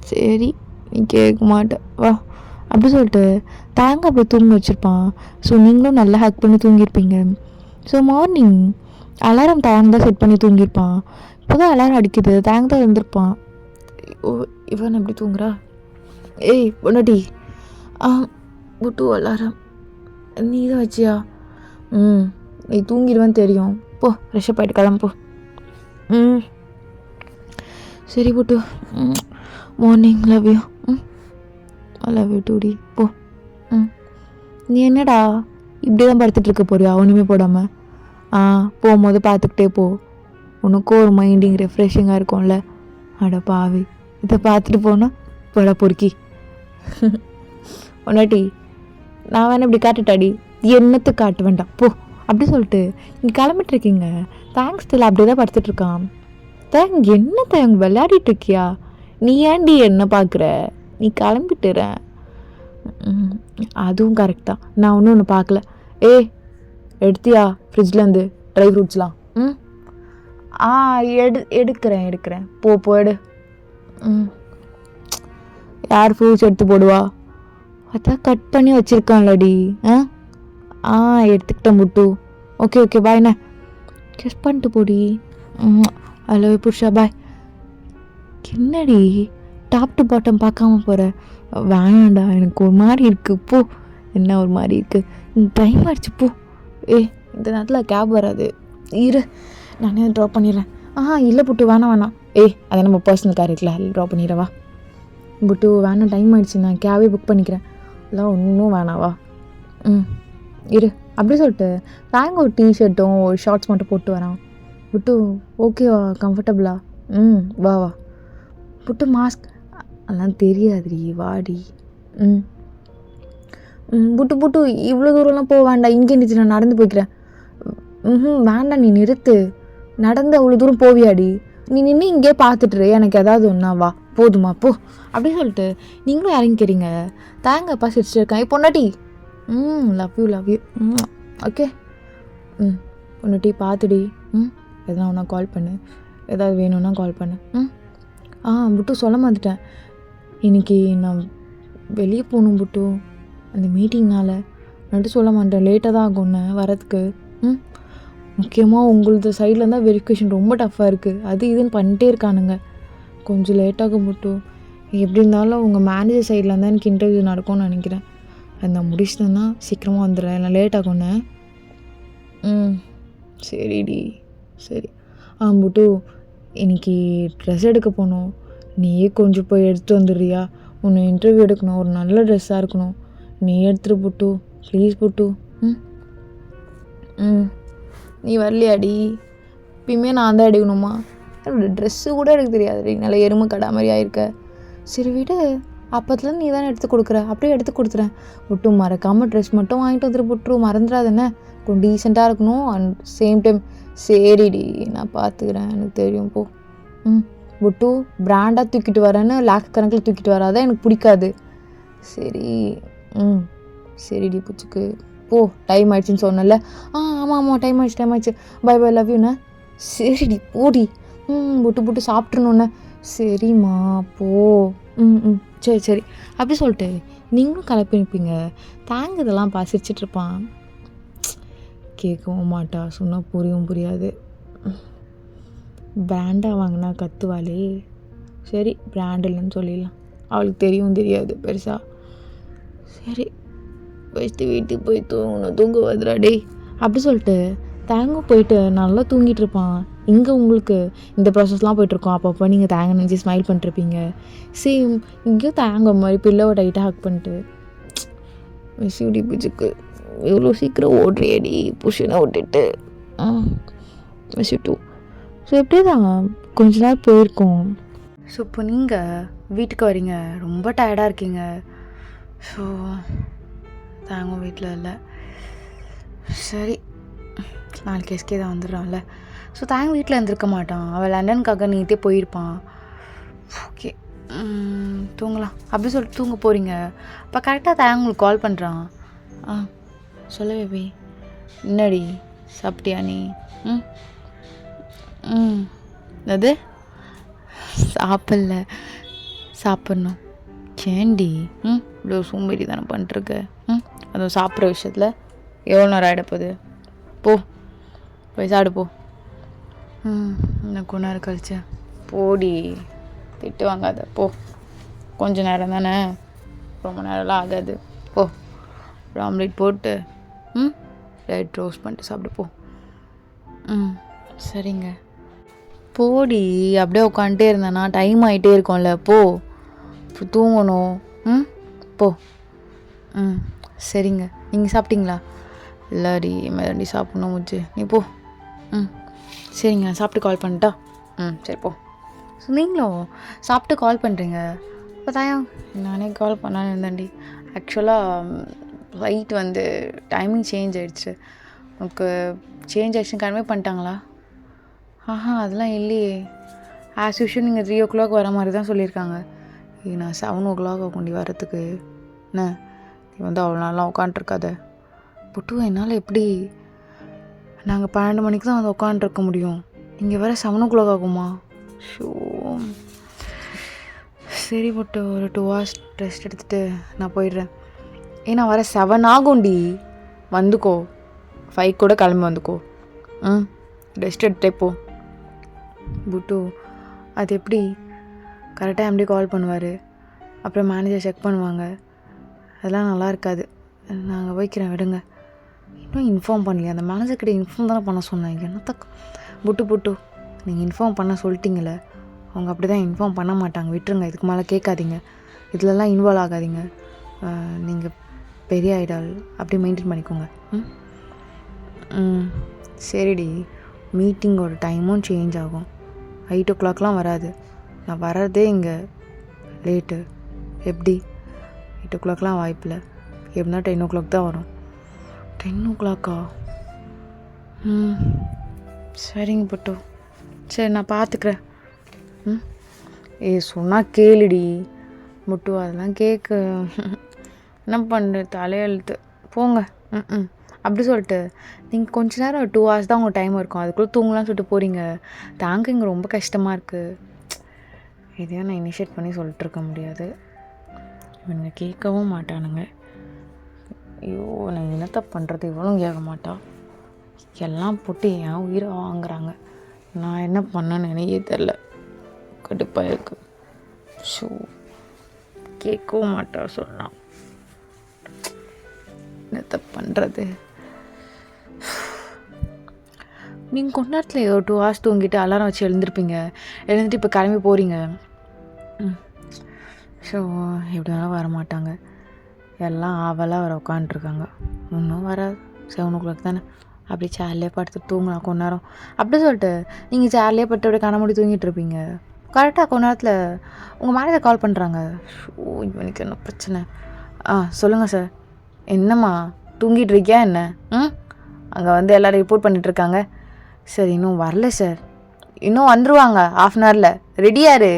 சரி நீ கேட்க மாட்டேன் வா. அப்படி சொல்லிட்டு தாங்க அப்படி தூங்க வச்சுருப்பான். ஸோ நீங்களும் நல்லா ஹேக் பண்ணி தூங்கியிருப்பீங்க. ஸோ மார்னிங் அலாரம் தாங்க தான் செட் பண்ணி தூங்கியிருப்பான். இப்போ தான் அலாரம் அடிக்குது. தாங்க தான் இருந்திருப்பான். இவன் எப்படி தூங்குறா? ஏய் பொண்டாட்டி புட்டு அலாரம் நீ தான் வச்சியா? நீ தூங்கிடுவேன்னு தெரியும். போ ஃப்ரெஷ்ஷப் ஆகிட்டு கிளம்பு. சரி புட்டு. Morning love you. I love you டூடி. போ. நீ என்னடா இப்படி தான் படுத்துட்டு இருக்க போறியா ஒன்றுமே போடாமல்? போகும்போது பார்த்துக்கிட்டே போ. உனக்கும் ஒரு மைண்டிங் ரெஃப்ரெஷிங்காக இருக்கும்ல. அட பாவி இதை பார்த்துட்டு போனால் போடா பொறுக்கி. பொண்டாட்டி நான் வேணா இப்படி காட்டுட்டாடி. என்னத்தை காட்ட வேண்டாம் போ. அப்படி சொல்லிட்டு நீ கிளம்பிட்டுருக்கீங்க. தேங்க்ஸ் தெரியல அப்படியே தான் படுத்துட்ருக்கான். தேங்க் என்ன தேங்க விளையாடிட்டு இருக்கியா? நீ ஏன்டி என்ன பார்க்குற? நீ கிளம்பிட்டுற. அதுவும் கரெக்ட் தான். நான் ஒன்று பார்க்கல. எடுத்தியா ஃப்ரிட்ஜ்லேருந்து ட்ரை ஃப்ரூட்ஸ்லாம்? எடுக்கிறேன். போ எடு. யார் ஃப்ரூட்ஸ் எடுத்து போடுவா? அதான் கட் பண்ணி வச்சுருக்கான்லடி. எடுத்துக்கிட்டேன் புட்டு. ஓகே பாய்ண்ணே. கிஸ் பண்ணிட்டு போடி. ஹலோ புருஷா பாய். என்னடி டாப் டு பாட்டம் பார்க்காம போகிற? வேணாண்டா எனக்கு ஒரு மாதிரி இருக்குது. போ. என்ன ஒரு மாதிரி இருக்குது? டைம் ஆகிடுச்சு போ. இந்த நேரத்தில் கேப் வராது. இரு நானே ட்ராப் பண்ணிடுறேன். இல்லை புட்டு வேணாம். அதை நம்ம பர்சனல் கார் இருக்குல்ல ட்ராப் பண்ணிடுறவா? புட்டு வேணாம் டைம் ஆகிடுச்சு. நான் கேபே புக் பண்ணிக்கிறேன். எல்லாம் ஒன்றும் வேணாவா? இரு அப்படி சொல்லிட்டு தாங்க ஒரு டிஷர்ட்டும் ஒரு ஷார்ட்ஸ் மட்டும் போட்டு வரான். புட்டு ஓகேவா? கம்ஃபர்டபுளா? வா புட்டு மாஸ்க் அதெல்லாம் தெரியாதுடி வாடி. புட்டு இவ்வளோ தூரம்லாம் போக வேண்டாம். இங்கே இருந்துச்சு நான் நடந்து போய்க்கிறேன். வேண்டாம் நீ நிறுத்து. நடந்து அவ்வளோ தூரம் போவியாடி? நீ நின்று இங்கே பார்த்துட்டுரு. எனக்கு ஏதாவது ஒன்றா வா. போதுமா போ. அப்படி சொல்லிட்டு நீங்களும் இறங்கிக்கிறீங்க. தேங்கப்பா சிரிச்சிட்டு இருக்கேன். பொண்டாட்டி லவ் யூ. ஓகே பொண்டாட்டி பார்த்துடி. எதனா ஒன்றா கால் பண்ணு. ஏதாவது வேணும்னா கால் பண்ணு. புட்டு சொல்ல மாட்டேன். இன்றைக்கி நான் வெளியே போகணும் புட்டு. அந்த மீட்டிங்னால் நட்டு சொல்ல மாட்டேன். லேட்டாக தான் ஆகும்ண்ணே வரதுக்கு. முக்கியமாக உங்களது சைடில் இருந்தால் வெரிஃபிகேஷன் ரொம்ப டஃப்பாக இருக்குது. அது இதுன்னு பண்ணிட்டே இருக்கானுங்க. கொஞ்சம் லேட்டாகும் புட்டு. எப்படி இருந்தாலும் உங்கள் மேனேஜர் சைடில் இருந்தால் எனக்கு இன்டர்வியூ நடக்கும்னு நினைக்கிறேன். அது நான் முடிச்சிட்டேன்னா சீக்கிரமாக வந்துடுறேன். இல்லை லேட் ஆகும்ண்ணே. சரிடி சரி. புட்டு இன்றைக்கி ட்ரெஸ் எடுக்க போகணும். நீயே கொஞ்சம் போய் எடுத்துகிட்டு வந்துடுறியா? உன்னை இன்டர்வியூ எடுக்கணும். ஒரு நல்ல ட்ரெஸ்ஸாக இருக்கணும். நீ எடுத்துகிட்டு புட்டு ப்ளீஸ் புட்டு. நீ வரலையாடி? இப்பயுமே நான் தான் எடுக்கணுமா? என்னோடய ட்ரெஸ்ஸு கூட எனக்கு தெரியாது, நல்லா எருமை கடா மாதிரி ஆயிருக்க. சரி விடு, அப்போதுலேருந்து நீ தானே எடுத்து கொடுக்குற, அப்படியே எடுத்து கொடுத்துறேன். புட்டு மறக்காமல் ட்ரெஸ் மட்டும் வாங்கிட்டு வந்துட்டு புட்டு, மறந்துடாதுன்னு. கொஞ்சம் டீசெண்டாக இருக்கணும் அண்ட் சேம் டைம். சரிடி நான் பார்த்துக்கிறேன், எனக்கு தெரியும் போ. புட்டு பிராண்டாக தூக்கிட்டு வரேன்னு லேக் கணக்கில் தூக்கிட்டு வராதான் எனக்கு பிடிக்காது. சரி சரிடி பூச்சிக்கு போ, டைம் ஆயிடுச்சுன்னு சொன்னல. ஆமாம் டைம் ஆயிடுச்சு பை பை லவ் யூண்ணே. சரிடி போடி. புட்டு சாப்பிட்றணுண்ணே. சரிம்மா போ. சரி அப்படி சொல்லிட்டு நீங்களும் கிளப்பி நிற்பீங்க. தேங்க் இதெல்லாம் சிரிச்சிட்ருப்பான். கேட்கவும் மாட்டா, சொன்னால் புரியாது. பிராண்டாக வாங்கினா கத்துவாளே. சரி பிராண்ட் இல்லைன்னு சொல்லிடலாம், அவளுக்கு தெரியாது பெருசாக. சரி ஃபஸ்ட்டு வீட்டுக்கு போய் தூங்க வந்துடா டேய் அப்படி சொல்லிட்டு தேங்கும் போயிட்டு நல்லா தூங்கிட்டு இருப்பான். இங்கே உங்களுக்கு இந்த ப்ராசஸ்லாம் போய்ட்டுருக்கோம். அப்பப்போ நீங்கள் தேங்க நினச்சி ஸ்மைல் பண்ணிட்டுருப்பீங்க. சேம் இங்கேயும் தேங்க மாதிரி பில்லோவை டைட்டாக ஹக் பண்ணிட்டு, மிஸ்யூடி பூஜுக்கு இவ்வளோ சீக்கிரம் ஓடுறியடி புஷனை விட்டுட்டு, மிஸ்யூ டூ. ஸோ எப்படியே தான் கொஞ்ச நேரம் போயிருக்கோம். ஸோ இப்போ நீங்கள் வீட்டுக்கு வரீங்க, ரொம்ப டயர்டாக இருக்கீங்க. ஸோ தாங்க வீட்டில் இல்லை. சரி நாளைக்கு எஸ்கே தான் வந்துடுறான்ல. ஸோ தேங்க வீட்டில் இருந்திருக்க மாட்டான், அவன் லண்டனுக்காக நீட்டே போயிருப்பான். ஓகே தூங்கலாம் அப்படி சொல்லிட்டு தூங்க போகிறீங்க. அப்போ கரெக்டாக தேங்க உங்களுக்கு கால் பண்ணுறான். சொல்ல பேபி. என்னடி சாப்பிட்டியா நீ? அது சாப்பிட்ணும். சேண்டி இவ்வளோ சோம்பேறி தானே பண்ணிட்டுருக்க. அதுவும் சாப்பிட்ற விஷயத்தில் எவ்வளோ நேரம் ஆகிடப்போகுது. போய் சாப்பிடு போ. இன்னும் கொஞ்ச நேரம் கழிச்சு போடி, திட்டு வாங்காத போ. கொஞ்ச நேரம் தானே, ரொம்ப நேரம்லாம் ஆகாது. போ ஒரு ஆம்லேட் போட்டு ரைட் ரோஸ்ட் பண்ணிட்டு சாப்பிடு போ. சரிங்க போடி. அப்படியே உட்காந்துட்டே இருந்தேன்னா டைம் ஆகிட்டே இருக்கும்ல. போ இப்போ தூங்கணும். போ. சரிங்க. நீங்கள் சாப்பிட்டீங்களா? இல்லாடி மேதாண்டி சாப்பிட்ணும் முச்சு, நீ போ. சரிங்க நான் சாப்பிட்டு கால் பண்ணிட்டா? சரி போ. ஸோ நீங்களும் சாப்பிட்டு கால் பண்ணுறீங்க. இப்போ தாயா நானே கால் பண்ணான்னு இருந்தேன்டி. ஆக்சுவலாக ஃப்ளைட் வந்து டைமிங் சேஞ்ச் ஆகிடுச்சு. உனக்கு சேஞ்ச் ஆகிடுச்சுன்னு கன்வே பண்ணிட்டாங்களா? அதெல்லாம் இல்லையே. ஆஸ் யூஷுவல் நீங்கள் 3 o'clock வர மாதிரி தான் சொல்லியிருக்காங்க. நான் 7 o'clock கொண்டு வரத்துக்கு. என்ன நீ வந்து அவ்வளோ நாளாக உட்காண்ட்ருக்காத புட்டு. என்னால் எப்படி, நாங்கள் 12 மணிக்கு தான் வந்து உட்காண்ட்ருக்க முடியும், நீங்கள் வேறு 7 o'clock ஆகுமா? ஷோ சரி புட்டு, ஒரு 2 hours ரெஸ்ட் எடுத்துகிட்டு நான் போயிடுறேன். ஏன்னா வர 7 ஆகும்டி. வந்துக்கோ, 5 கூட கிளம்பி வந்துக்கோ. ரெஸ்ட் எடுத்துகிட்டே போ. புட்டு அது எப்படி கரெக்டாக எப்படி கால் பண்ணுவார், அப்புறம் மேனேஜர் செக் பண்ணுவாங்க, அதெல்லாம் நல்லா இருக்காது. நாங்கள் வைக்கிறேன் விடுங்க. இன்னும் இன்ஃபார்ம் பண்ணலையா? அந்த மேனேஜர்கிட்ட இன்ஃபார்ம் தானே பண்ண சொன்னேன். என்னத்த புட்டு நீங்கள் இன்ஃபார்ம் பண்ண சொல்லிட்டீங்களே, அவங்க அப்படி தான் இன்ஃபார்ம் பண்ண மாட்டாங்க, விட்டுருங்க. இதுக்கு மேலே கேட்காதீங்க, இதிலலாம் இன்வால்வ் ஆகாதீங்க. நீங்கள் பெரிய ஐடால் அப்படி மெயின்டைன் பண்ணிக்கோங்க. சரிடி. மீட்டிங்கோட டைமும் சேஞ்ச் ஆகும். 8 o'clockலாம் வராது. நான் வர்றதே இங்கே லேட்டு. எப்படி 8 o'clockலாம் வாய்ப்பில்லை. எப்படின்னா 10 o'clock தான் வரும். 10 o'clock? சரிங்க புட்டு. சரி நான் பார்த்துக்கிறேன். சொன்னால் கேளுடி முட்டு, அதெல்லாம் கேட்க என்ன பண்ணுற, தலையெழுத்து போங்க. அப்படி சொல்லிட்டு நீங்கள் கொஞ்ச நேரம் 2 hours தான் உங்கள் டைம் இருக்கும், அதுக்குள்ளே தூங்கலாம்னு சொல்லிட்டு போகிறீங்க. தாங்க இங்கே ரொம்ப கஷ்டமாக இருக்குது. இதையும் நான் இனிஷியேட் பண்ணி சொல்லிட்டுருக்க முடியாது, இவனுங்க கேட்கவும் மாட்டானுங்க. ஐயோ நான் என்னத்த பண்ணுறது, இவனும் கேட்க மாட்டா. எல்லாம் போட்டு என் உயிரை வாங்குறாங்க. நான் என்ன பண்ணேன்னு எனக்கே தெரில, கடுப்பாக இருக்கு. ஷோ கேட்கவும் மாட்டா சொன்னான், என்னத்த பண்ணுறது. நீங்கள் கொஞ்ச நேரத்தில் ஏதோ 2 hours தூங்கிட்டு அலாரம் வச்சு எழுந்துட்டு இப்போ கிளம்பி போகிறீங்க. ஸோ எப்படி வேணாலும் வர மாட்டாங்க, எல்லாம் ஆவலாக வர உட்காண்ட்ருக்காங்க. இன்னும் வராது. 7 o'clock தானே, அப்படி சேர்லேயே படுத்து தூங்கலாம் கொஞ்ச நேரம் அப்படி சொல்லிட்டு நீங்கள் சேர்லேயே பட்டு அப்படியே கண்ண மூடி தூங்கிட்டு இருப்பீங்க. கரெக்டாக கொஞ்ச நேரத்தில் உங்கள் மேனேஜர் கால் பண்ணுறாங்க. ஓ இவனுக்கு என்ன பிரச்சனை? சொல்லுங்கள் சார். என்னம்மா தூங்கிட்டு இருக்கியா என்ன? அங்கே வந்து எல்லோரும் ரிப்போர்ட் பண்ணிகிட்ருக்காங்க. சார் இன்னும் வரல சார். இன்னும் வந்துடுவாங்க 1/2 hour ரெடியாரு.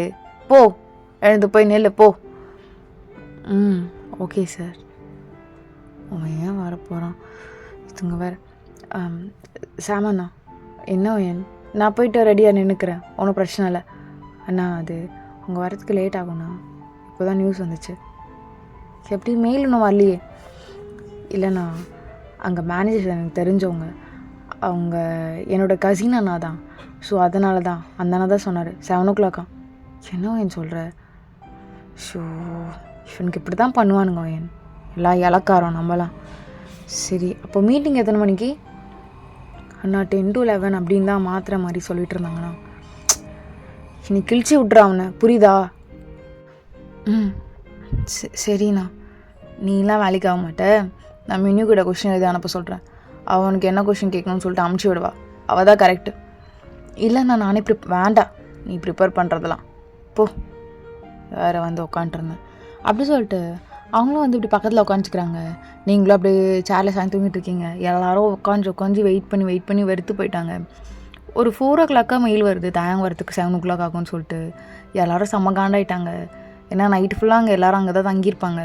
போ எழுந்து போய் நெல் போ. Okay sir. அவன் ஏன் வரப்போகிறான்? இதுங்க வேறு. சாமண்ணா என்ன ஏன் நான் போயிட்டு ரெடியாக நின்றுக்கிறேன், ஒன்றும் பிரச்சனை இல்லை. அண்ணா அது அவங்க வரதுக்கு லேட் ஆகும்ண்ணா. இப்போ தான் நியூஸ் வந்துச்சு. எப்படி மெயில் இன்னும் வரலையே? இல்லைண்ணா அங்கே மேனேஜர் எனக்கு தெரிஞ்சவங்க, அவங்க என்னோடய கசின் அண்ணா தான். ஸோ அதனால தான் அந்த அண்ணா தான் சொன்னார் 7 o'clock. என்ன ஏன் சொல்கிற? ஷோ இவனுக்கு இப்படி தான் பண்ணுவானுங்க ஏன், எல்லாம் இலக்காரம் நம்மலாம். சரி அப்போ மீட்டிங் எத்தனை மணிக்கு? அண்ணா 10 to 11 அப்படின்னு தான் மாத்திர மாதிரி சொல்லிட்டு இருந்தாங்கண்ணா. நீ கிழிச்சி விட்ற அவனை, புரியுதா? சரிண்ணா. நீலாம் வேலைக்கு ஆக மாட்டேன். நான் மினு கிட்ட கொஷின் எழுதி அனுப்ப சொல்கிறேன். அவனுக்கு என்ன கொஷின் கேட்கணும்னு சொல்லிட்டு அமுச்சு விடுவா. அவள் தான் கரெக்டு. இல்லைண்ணா நானே வேண்டாம் நீ ப்ரிப்பேர் பண்ணுறதெல்லாம் போ. வேறு வந்து உட்காண்ட்ருந்தேன் அப்படி சொல்லிட்டு அவங்களும் வந்து இப்படி பக்கத்தில் உட்காந்துக்கிறாங்க. நீங்களும் அப்படியே சேரில் சாய்ந்து தூங்கிட்டு இருக்கீங்க. எல்லோரும் உட்காந்து வெயிட் பண்ணி வெறுத்து போயிட்டாங்க. ஒரு 4 o'clock மெயில் வருது, தேங்க வரத்துக்கு 7 o'clock ஆகும்னு சொல்லிட்டு. எல்லோரும் செம்ம காண்டாயிட்டாங்க. ஏன்னா நைட்டு ஃபுல்லாக அங்கே எல்லோரும் அங்கே தான் தங்கியிருப்பாங்க.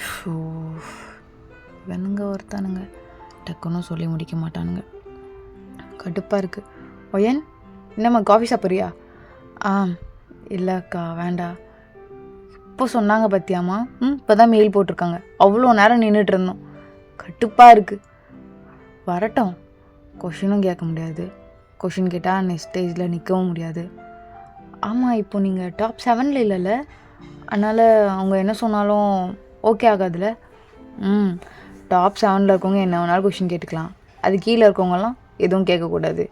ஷோ இவனுங்க ஒருத்தானுங்க டக்குன்னு சொல்லி முடிக்க மாட்டானுங்க. கடுப்பாக இருக்குது. ஒயன் என்னம்மா காஃபி சாப்பிட்றியா? இல்லைக்கா வேண்டாம். இப்போ சொன்னாங்க பத்தியாம்மா. இப்போ தான் மெயில் போட்டிருக்காங்க. அவ்வளோ நேரம் நின்றுட்டு இருந்தோம். கடுப்பாக இருக்குது. வரட்டும். கொஷினும் கேட்க முடியாது. கொஷின் கேட்டால் நெக்ஸ்ட் ஸ்டேஜில் நிற்கவும் முடியாது. ஆமாம் இப்போ நீங்கள் டாப் 7 இல்லைல்ல, அதனால் அவங்க என்ன சொன்னாலும் ஓகே ஆகாதுல்ல. டாப் 7 இருக்கவங்க என்ன வேணாலும் கொஷின் கேட்டுக்கலாம். அது கீழே இருக்கவங்கலாம் எதுவும் கேட்கக்கூடாது.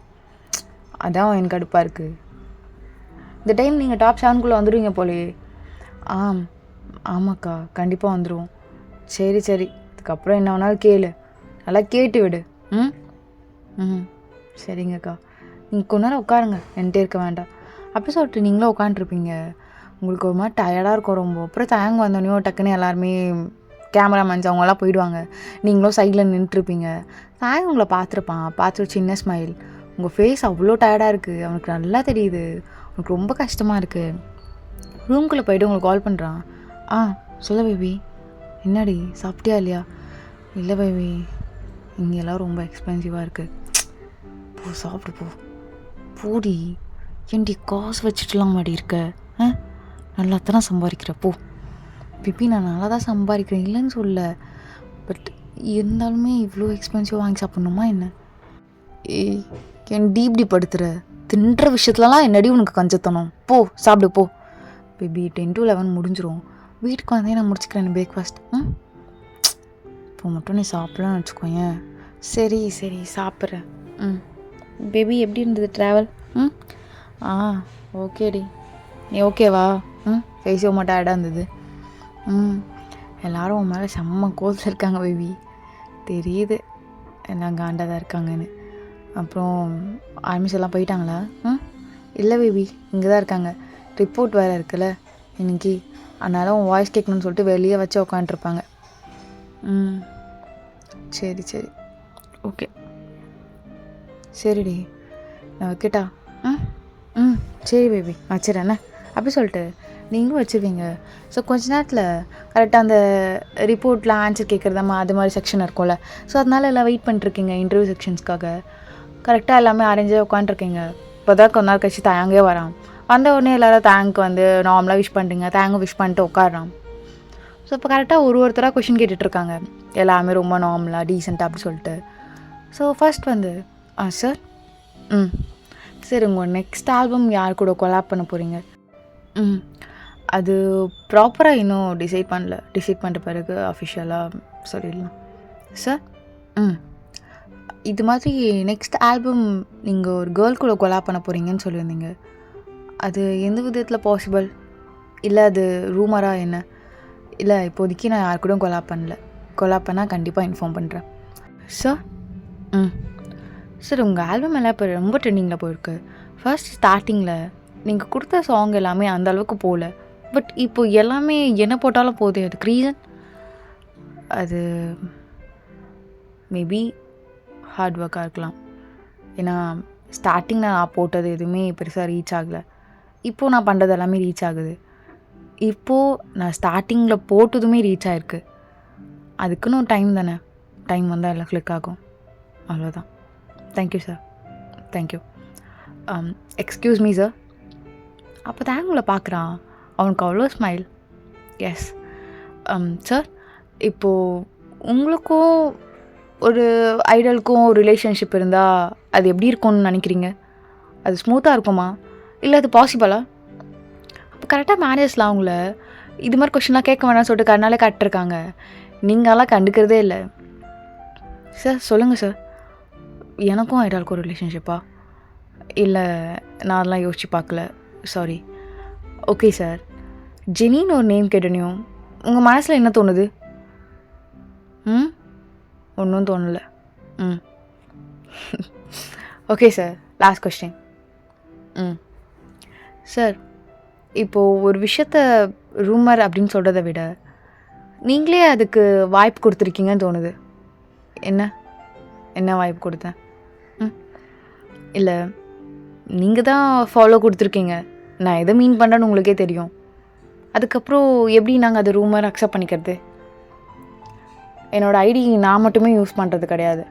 அதான் எனக்கு கடுப்பாக இருக்குது. இந்த டைம் நீங்கள் டாப் 7 வந்துடுவீங்க போலையே. ஆமாக்கா கண்டிப்பாக வந்துடுவோம். சரி அதுக்கப்புறம் என்ன வேணாலும் கேளு, நல்லா கேட்டு விடு. சரிங்கக்கா. நீங்கள் கொஞ்ச நேரம் உட்காருங்க, என்கிட்ட இருக்க வேண்டாம். அப்படி சொல்லிட்டு நீங்களும் உட்காண்ட்ருப்பீங்க. உங்களுக்கு ஒரு மாதிரி டயர்டாக இருக்கும் ரொம்ப. அப்புறம் தேங்க வந்தோடனே டக்குன்னு எல்லாருமே கேமராமேன்ஸ் அவங்களாம் போயிடுவாங்க. நீங்களும் சைடில் நின்றுருப்பீங்க. தேங்க உங்களை பார்த்து ஒரு சின்ன ஸ்மைல். உங்கள் ஃபேஸ் அவ்வளோ டயர்டாக இருக்குது, அவனுக்கு நல்லா தெரியுது. உனக்கு ரொம்ப கஷ்டமாக இருக்குது. ரூம்குள்ளே போய்ட்டு உங்களுக்கு கால் பண்ணுறான். சொல்ல பேபி. என்னடி சாப்பிட்டியா இல்லையா? இல்லை பேபி, இங்கெல்லாம் ரொம்ப எக்ஸ்பென்சிவாக இருக்குது. போ சாப்பிட்டு போடி. ஏன்டி காசு வச்சுட்டுலாம் மாடி இருக்க? நல்லா தானே சம்பாதிக்கிற போ. பேபி நான் நல்லா தான் சம்பாதிக்கிறேன், இல்லைன்னு சொல்ல. பட் இருந்தாலுமே இவ்வளோ எக்ஸ்பென்சிவ் வாங்கி சாப்பிட்ணுமா என்ன? என் டீப்டி படுத்துகிற தின்ற விஷயத்துலலாம் என்னடி உனக்கு கஞ்சத்தனம்? போ சாப்பிடு போ. பேபி 10 to 11 முடிஞ்சிரும். வீட்டுக்கு வந்தே நான் முடிச்சுக்கிறேன் பிரேக்ஃபாஸ்ட். இப்போ மட்டும் நீ சாப்பிட்லான்னு வச்சுக்கோயேன். சரி சாப்பிட்றேன். பேபி எப்படி இருந்தது ட்ராவல்? ஓகேடி. நீ ஓகேவா? ஃபேஸோ மட்டும் டயர்டாக இருந்தது. எல்லோரும் உன் மேலே செம்ம கோல்ஸில் இருக்காங்க பேபி. தெரியுது எல்லாம் காண்டாக தான் இருக்காங்கன்னு. அப்புறம் ஆர்மிஸ் எல்லாம் போயிட்டாங்களா? இல்லை பேபி, இங்கே தான் இருக்காங்க. ரிப்போர்ட் வேறு இருக்குல்ல இன்னைக்கு, அதனால் உன் வாய்ஸ் கேட்கணும்னு சொல்லிட்டு வெளியே வச்சு உட்காண்ட்ருப்பாங்க. சரி ஓகே. சரிடி நான் வைக்கட்டா? சரி பேபி வச்சிடறேண்ணே. அப்படி சொல்லிட்டு நீங்களும் வச்சுருவீங்க. ஸோ கொஞ்ச நேரத்தில் கரெக்டாக அந்த ரிப்போர்ட்டில் ஆன்சர் கேட்குறதாம்மா அது மாதிரி செக்ஷன் இருக்கும்ல. ஸோ அதனால எல்லாம் வெயிட் பண்ணிட்டுருக்கீங்க இன்டர்வியூ செக்ஷன்ஸ்க்காக. கரெக்டாக எல்லாமே அரேஞ்சாக உட்காண்ட்ருக்கீங்க. இப்போ தான் கொஞ்ச நாள் கழிச்சு தேங்கே வரான். வந்த உடனே எல்லோரும் தேங்க் வந்து நார்மலாக விஷ் பண்ணுறீங்க. தேங்கும் விஷ் பண்ணிட்டு உட்காடுறான். ஸோ இப்போ கரெக்டாக ஒருத்தராக கொஷின் கேட்டுட்ருக்காங்க. எல்லாமே ரொம்ப நார்மலாக டீசெண்டாக அப்படி சொல்லிட்டு. ஸோ ஃபர்ஸ்ட் வந்து சார் சரி உங்கள் நெக்ஸ்ட் ஆல்பம் யார் கூட கொலாப் பண்ண போகிறீங்க? அது ப்ராப்பராக இன்னும் டிசைட் பண்ணிட்ட பிறகு அஃபிஷியலாக சொல்லிடலாம் சார். இது மாதிரி நெக்ஸ்ட் ஆல்பம் நீங்கள் ஒரு கேர்ள் கூட கொலாப் பண்ண போகிறீங்கன்னு சொல்லியிருந்தீங்க. அது எந்த விதத்தில் பாசிபிள்? இல்லை அது ரூமராக என்ன? இல்லை இப்போதைக்கு நான் யார் கூடயும் கொலாப் பண்ணல. கொலாப் பண்ணால் கண்டிப்பாக இன்ஃபார்ம் பண்ணுறேன் சார். ம். சார் உங்கள் ஆல்பம் எல்லாம் இப்போ ரொம்ப ட்ரெண்டிங்கில் போயிருக்கு. ஃபர்ஸ்ட் ஸ்டார்டிங்கில் நீங்கள் கொடுத்த சாங் எல்லாமே அந்த அளவுக்கு போகல. பட் இப்போ எல்லாமே என்ன போட்டாலும் போதே. அதுக்கு ரீசன் அது மேபி ஹார்ட் ஒர்க்காக இருக்கலாம். ஏன்னா ஸ்டார்டிங்கில் நான் போட்டது எதுவுமே பெருசாக ரீச் ஆகலை. இப்போது நான் பண்ணுறது எல்லாமே ரீச் ஆகுது. இப்போது நான் ஸ்டார்டிங்கில் போட்டதுமே ரீச் ஆகிருக்கு. அதுக்குன்னு ஒரு டைம் தானே. டைம் வந்தால் எல்லாம் கிளிக் ஆகும். அவ்வளோதான். Thank you sir. Thank you. Excuse me sir. அப்போ தான் உங்களை பார்க்குறான். அவனுக்கு அவ்வளோ ஸ்மைல். Yes sir. இப்போது உங்களுக்கும் ஒரு ஐடலுக்கும் ஒரு ரிலேஷன்ஷிப் இருந்தால் அது எப்படி இருக்கும்னு நினைக்கிறீங்க? அது ஸ்மூத்தாக இருக்குமா இல்லை அது பாசிபிளா? அப்போ கரெக்டாக மேனேஜ்லாம் அவங்கள இது மாதிரி கொஷின்லாம் கேட்க வேணாம்னு சொல்லிட்டு கண்ணாலே காட்டிருக்காங்க. நீங்களாம் கண்டுக்கிறதே இல்லை. சார் சொல்லுங்கள் சார். எனக்கும் ஐடாலுக்கும் ஒரு ரிலேஷன்ஷிப்பா? இல்லை நான் அதெல்லாம் யோசிச்சு பார்க்கல. சாரி. Okay sir. ஜெனின்னு ஒரு நேம் கேட்டனையும் உங்கள் மனசில் என்ன தோணுது? ஒன்றும் தோணலை. Okay sir. Last question. Sir இப்போது ஒரு விஷயத்த ரூமர் அப்படின்னு சொல்கிறத விட நீங்களே அதுக்கு வாய்ப்பு கொடுத்துருக்கீங்கன்னு தோணுது. என்ன வாய்ப்பு கொடுத்தேன்? இல்லை நீங்கள் தான் ஃபாலோ கொடுத்துருக்கீங்க. நான் எதை மீன் பண்ணுறேன்னு உங்களுக்கே தெரியும். அதுக்கப்புறம் எப்படி நாங்கள் அது ரூமர் அக்செப்ட் பண்ணிக்கிறது? என்னோடய ஐடி நான் மட்டுமே யூஸ் பண்ணுறது கிடையாது.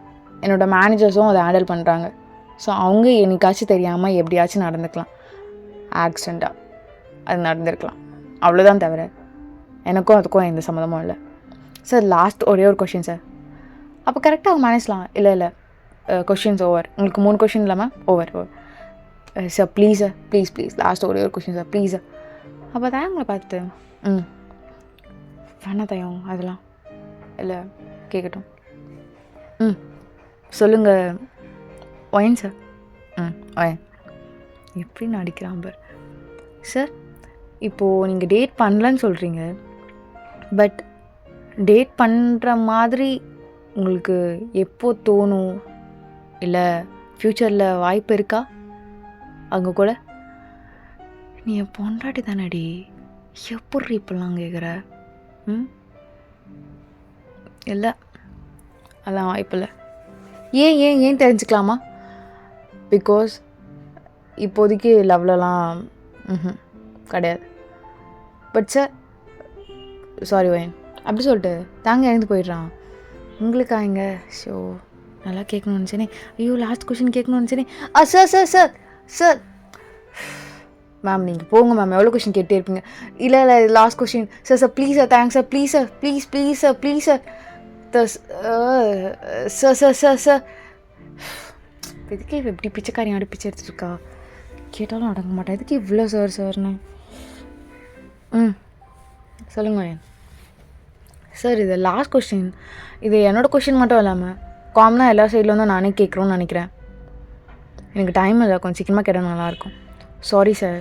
என்னோடய மேனேஜர்ஸும் அதை ஹேண்டில் பண்ணுறாங்க. ஸோ அவங்க என்னைக்காச்சும் தெரியாமல் எப்படியாச்சும் நடந்துக்கலாம். ஆக்சிடெண்ட்டாக அது நடந்திருக்கலாம். அவ்வளோதான். தவிர எனக்கும் அதுக்கும் எந்த சம்மந்தமும் இல்லை. சார் லாஸ்ட் ஒரே ஒரு கொஷின் சார். அப்போ கரெக்டாக அவங்க மேனேஜ்லாம் இல்லை கொஷின்ஸ் ஓவர். உங்களுக்கு 3 கொஷின் இல்லாமல் over sir. Please sir. Please last ஒரே ஒரு கொஷின் சார். Please sir. அப்போ தான் உங்களை பார்த்துட்டு வேணா தயம் அதெல்லாம் இல்லை கேட்கட்டும். சொல்லுங்கள். Wine sir. ஒயன் எப்படி நடிக்கிறான் பார் சார். இப்போது நீங்கள் டேட் பண்ணலன்னு சொல்கிறீங்க. பட் டேட் பண்ணுற மாதிரி உங்களுக்கு எப்போ தோணும்? இல்லை ஃப்யூச்சரில் வாய்ப்பு இருக்கா அவங்க கூட? நீ என் பொண்டாட்டி தானடி, எப்படி இப்படிலாம் கேட்குற? இல்லை அதெல்லாம் வாய்ப்பில்லை. ஏன் தெரிஞ்சுக்கலாமா? பிகாஸ் இப்போதைக்கு லவ்லலாம் கிடையாது. பட் சார் சாரி ஒயன் அப்படி சொல்லிட்டு தாங்க எழுந்து போயிடுறான். உங்களுக்கா இங்கே ஷோ நல்லா கேட்கணும்னு நினச்சேனே. ஐயோ லாஸ்ட் கொஷின் கேட்கணும்னு நினச்சேனே. சார் மேம் நீங்கள் போங்க மேம். எவ்வளோ கொஷின் கேட்டே இருப்பீங்க. இல்லை last question sir. Please sir. Thanks sir. Please sir. Please sir. Sir எதுக்கு எப்படி பிச்சைக்காரியாடு பிச்சை எடுத்துருக்கா? கேட்டாலும் அடங்க மாட்டேன். எதுக்கு இவ்வளோ சார்னு? சொல்லுங்க சார். இது லாஸ்ட் கொஸ்டின். இது என்னோடய கொஷின் மட்டும் இல்லாமல் காமனாக எல்லா சைடில் வந்து நானே கேட்குறோன்னு நினைக்கிறேன். எனக்கு டைம் இல்லை. கொஞ்சம் சீக்கிரமாக கேட்டால் நல்லாயிருக்கும். Sorry sir.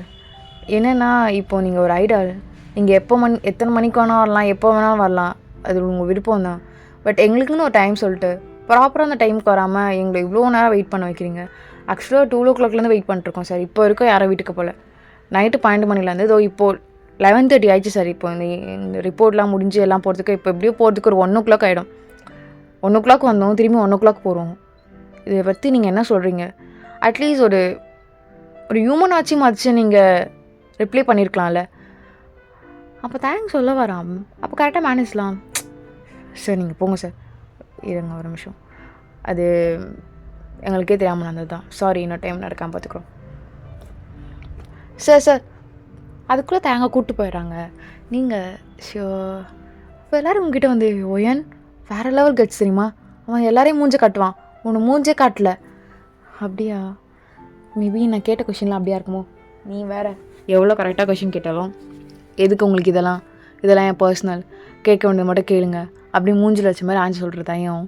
என்னென்னா இப்போது நீங்கள் ஒரு ஐடால். நீங்கள் எத்தனை மணிக்கு வேணால் வரலாம், எப்போ வேணாலும் வரலாம். அது உங்கள் விருப்பம் தான். பட் எங்களுக்குன்னு ஒரு டைம் சொல்லிட்டு ப்ராப்பராக அந்த டைமுக்கு வராமல் எங்களை இவ்வளோ நேரம் வெயிட் பண்ண வைக்கிறீங்க. ஆக்சுவலாக 2 o'clockலேருந்து வெயிட் பண்ணிட்டுருக்கோம் சார். இப்போ வரைக்கும் யாரும் வீட்டுக்கு போகல. நைட்டு 12 மணிலேருந்து இதோ இப்போது 11:30 ஆயிடுச்சு சார். இப்போ இந்த ரிப்போர்ட்லாம் முடிஞ்சு எல்லாம் போகிறதுக்கு இப்போ எப்படியோ போகிறதுக்கு ஒரு 1 o'clock ஆகிடும். 1 o'clock வந்தோம், திரும்பி 1 o'clock போகிறோம். இதை பற்றி நீங்கள் என்ன சொல்கிறீங்க? அட்லீஸ்ட் ஒரு ஹியூமன் ஆச்சு மதிச்சு நீங்கள் ரிப்ளை பண்ணியிருக்கலாம்ல. அப்போ தேங்க்ஸ் சொல்ல வராம். அப்போ கரெக்டாக மேனேஜ்லாம். சார் நீங்கள் போங்க சார். இருங்க ஒரு நிமிஷம். அது எங்களுக்கே தெரியாமல் நடந்தது தான். சாரி. இன்னொரு டைம் நடக்காமல் பார்த்துக்குறோம் சார். அதுக்குள்ளே தேங்காய் கூப்பிட்டு போயிடுறாங்க. நீங்கள் இப்போ எல்லோரும் உங்ககிட்ட வந்து ஒயன் வேறு லெவல் கட்ஸ் தெரியுமா? அவன் எல்லாரையும் மூஞ்ச காட்டுவான். உன்னை மூஞ்சே காட்டல. அப்படியா? மேபி நான் கேட்ட கொஷின்லாம் அப்படியா இருக்குமோ? நீ வேறு எவ்வளோ கரெக்டாக கொஷின் கேட்டாலும் எதுக்கு உங்களுக்கு இதெல்லாம் என் பர்சனல், கேட்க வேண்டியது மட்டும் கேளுங்க அப்படி மூஞ்சில் வச்ச மாதிரி ஆன்சர் சொல்கிற தையம்.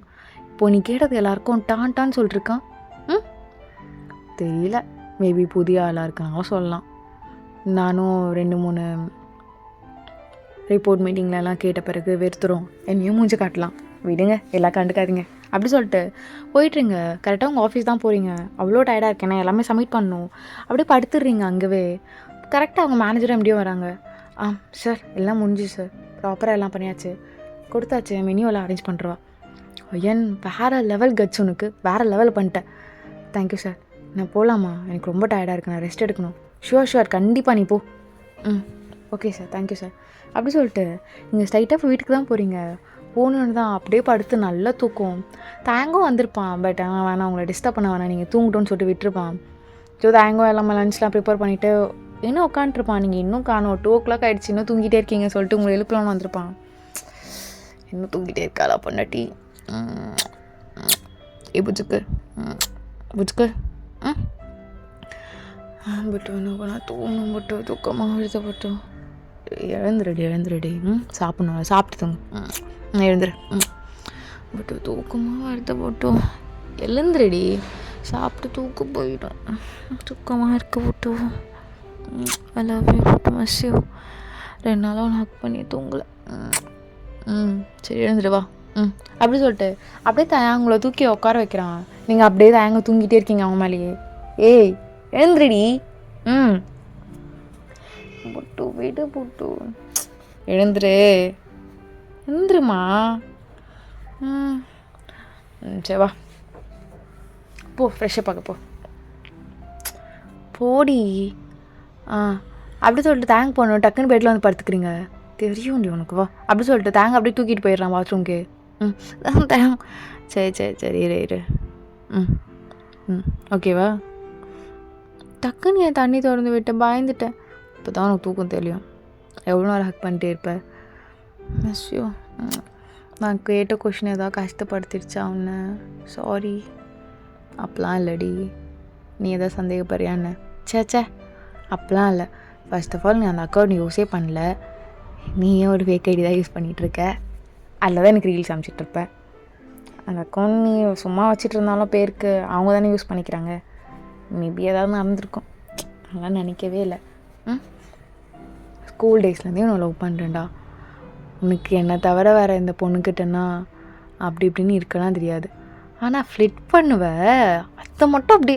இப்போது நீ கேட்டது எல்லாருக்கும் டான்னு சொல்லிட்டுருக்கான். தெரியல. மேபி புதிய ஆளாக இருக்காங்க சொல்லலாம். நானும் 2-3 ரிப்போர்ட் மீட்டிங்லலாம் கேட்ட பிறகு வெறுத்துரும். என்னையும் மூஞ்சி காட்டலாம். விடுங்க எல்லாம் கண்டுக்காதீங்க அப்படி சொல்லிட்டு போயிட்டுருங்க. கரெக்டாக உங்கள் ஆஃபீஸ் தான் போகிறீங்க. அவ்வளோ டயர்டாக இருக்கேன், நான் எல்லாமே சப்மிட் பண்ணணும். அப்படியே படுத்துடுறீங்க அங்கேவே. கரெக்டாக அவங்க மேனேஜரும் எப்படியும் வராங்க. சார் எல்லாம் முடிஞ்சு சார், ப்ராப்பராக எல்லாம் பண்ணியாச்சு, கொடுத்தாச்சு, மெனுவெல்லாம் அரேஞ்ச் பண்ணுறவா. ஐயன் வேறு லெவல் கட்ஸ், உனக்கு வேறு லெவல் பண்ணிட்டேன். தேங்க்யூ சார், நான் போகலாமா? எனக்கு ரொம்ப டயர்டாக இருக்குது, நான் ரெஸ்ட் எடுக்கணும். ஷுவர் கண்டிப்பாக நீ போ. ஓகே சார், தேங்க்யூ சார் அப்படி சொல்லிட்டு நீங்கள் ஸ்ட்ரைட்டாக வீட்டுக்கு தான் போகிறீங்க. போகணுன்னு தான் அப்படியே படுத்து நல்லா தூக்கம். தேங்கும் வந்திருப்பான், பட் அவன் வேணாம், அவங்கள டிஸ்டர்ப் பண்ண வேணாம், நீங்கள் தூங்கிட்டோன்னு சொல்லிட்டு விட்டுருப்பான். ஸோ தேங்கும் எல்லாமே லஞ்ச்லாம் ப்ரிப்பேர் பண்ணிவிட்டு இன்னும் உட்காந்துருப்பான். நீங்கள் இன்னும் காணும், 2 o'clock ஆகிடுச்சு, இன்னும் தூங்கிட்டே இருக்கீங்க சொல்லிட்டு உங்களை எழுப்பலான்னு வந்திருப்பான். இன்னும் தூங்கிட்டே இருக்காளா பொண்டாட்டி? புச்சுக்கு பட்டு என்ன பண்ணா தூங்கணும், பட்டு தூக்கமாக எழுதப்பட்டு எழுந்துருடி சாப்பிட்ணும், சாப்பிட்டு தூங்க எழுந்துரு. பட்டு தூக்கமாக வருத்தப்பட்டு எழுந்துருடி, சாப்பிட்டு தூக்கம் போயிடும், தூக்கமாக இருக்க போட்டு எல்லாமே போட்டு மசியோ 2 நாளாக ஒன்று ஹக் பண்ணி தூங்கலை. சரி எழுந்துடுவா. அப்படி சொல்லிட்டு அப்படியே தயங்களை தூக்கி உட்கார வைக்கிறான். நீங்கள் அப்படியே தயங்க தூங்கிட்டே இருக்கீங்க அவன் மேலேயே. ஏய் எழுந்துருடி. புட்டு விடு புட்டு, எழுந்துருமா. சரி வா போ, ஃப்ரெஷ்ஷாக பார்க்க போடி. அப்படி சொல்லிட்டு தேங்க் பண்ணணும், டக்குன்னு பெட்டில் வந்து படுத்துக்கிறீங்க. தெரியும் உனக்கு, வா அப்படி சொல்லிட்டு தேங்க அப்படியே தூக்கிட்டு போயிடுறான் பாத்ரூம்க்கு. தேங்க் சரி இரு. ஓகேவா? டக்குன்னு என் தண்ணி திறந்து விட்டேன், பயந்துட்டேன். இப்போ தான் உனக்கு தூக்கம் தெரியும். எவ்வளோ நேரம் ஹக் பண்ணிட்டே இருப்பேன். மிஸ்யூ. நான் கேட்ட கொஷின் ஏதாவது கஷ்டப்படுத்திடுச்சா உன்னை? சாரி. அப்பெல்லாம் இல்லடி, நீ எதாவது சந்தேகப்படுறியான்னு? சே அப்பெல்லாம் இல்லை. ஃபர்ஸ்ட் ஆஃப் ஆல் நீ அந்த அக்கௌண்ட் யூஸே பண்ணல, நீயே ஒரு ஃபேக் ஐடி தான் யூஸ் பண்ணிகிட்ருக்க. அதில் தான் எனக்கு ரீல்ஸ் அனுப்பிச்சிட்ருப்பேன். அந்த அக்கௌண்ட் நீ சும்மா வச்சுட்டு இருந்தாலும் பேருக்கு அவங்க தானே யூஸ் பண்ணிக்கிறாங்க. மேபி ஏதாவது நடந்திருக்கும், அதெல்லாம் நினைக்கவே இல்லை. ஸ்கூல் டேஸ்லேருந்தே உன்னை லவ் பண்ணுறேன்டா. உனக்கு என்னை தவிர வேறு இந்த பொண்ணுக்கிட்டேன்னா அப்படி இப்படின்னு இருக்கலாம் தெரியாது. ஆனால் ஃப்ளிட் பண்ணுவ, அதை மட்டும் அப்படி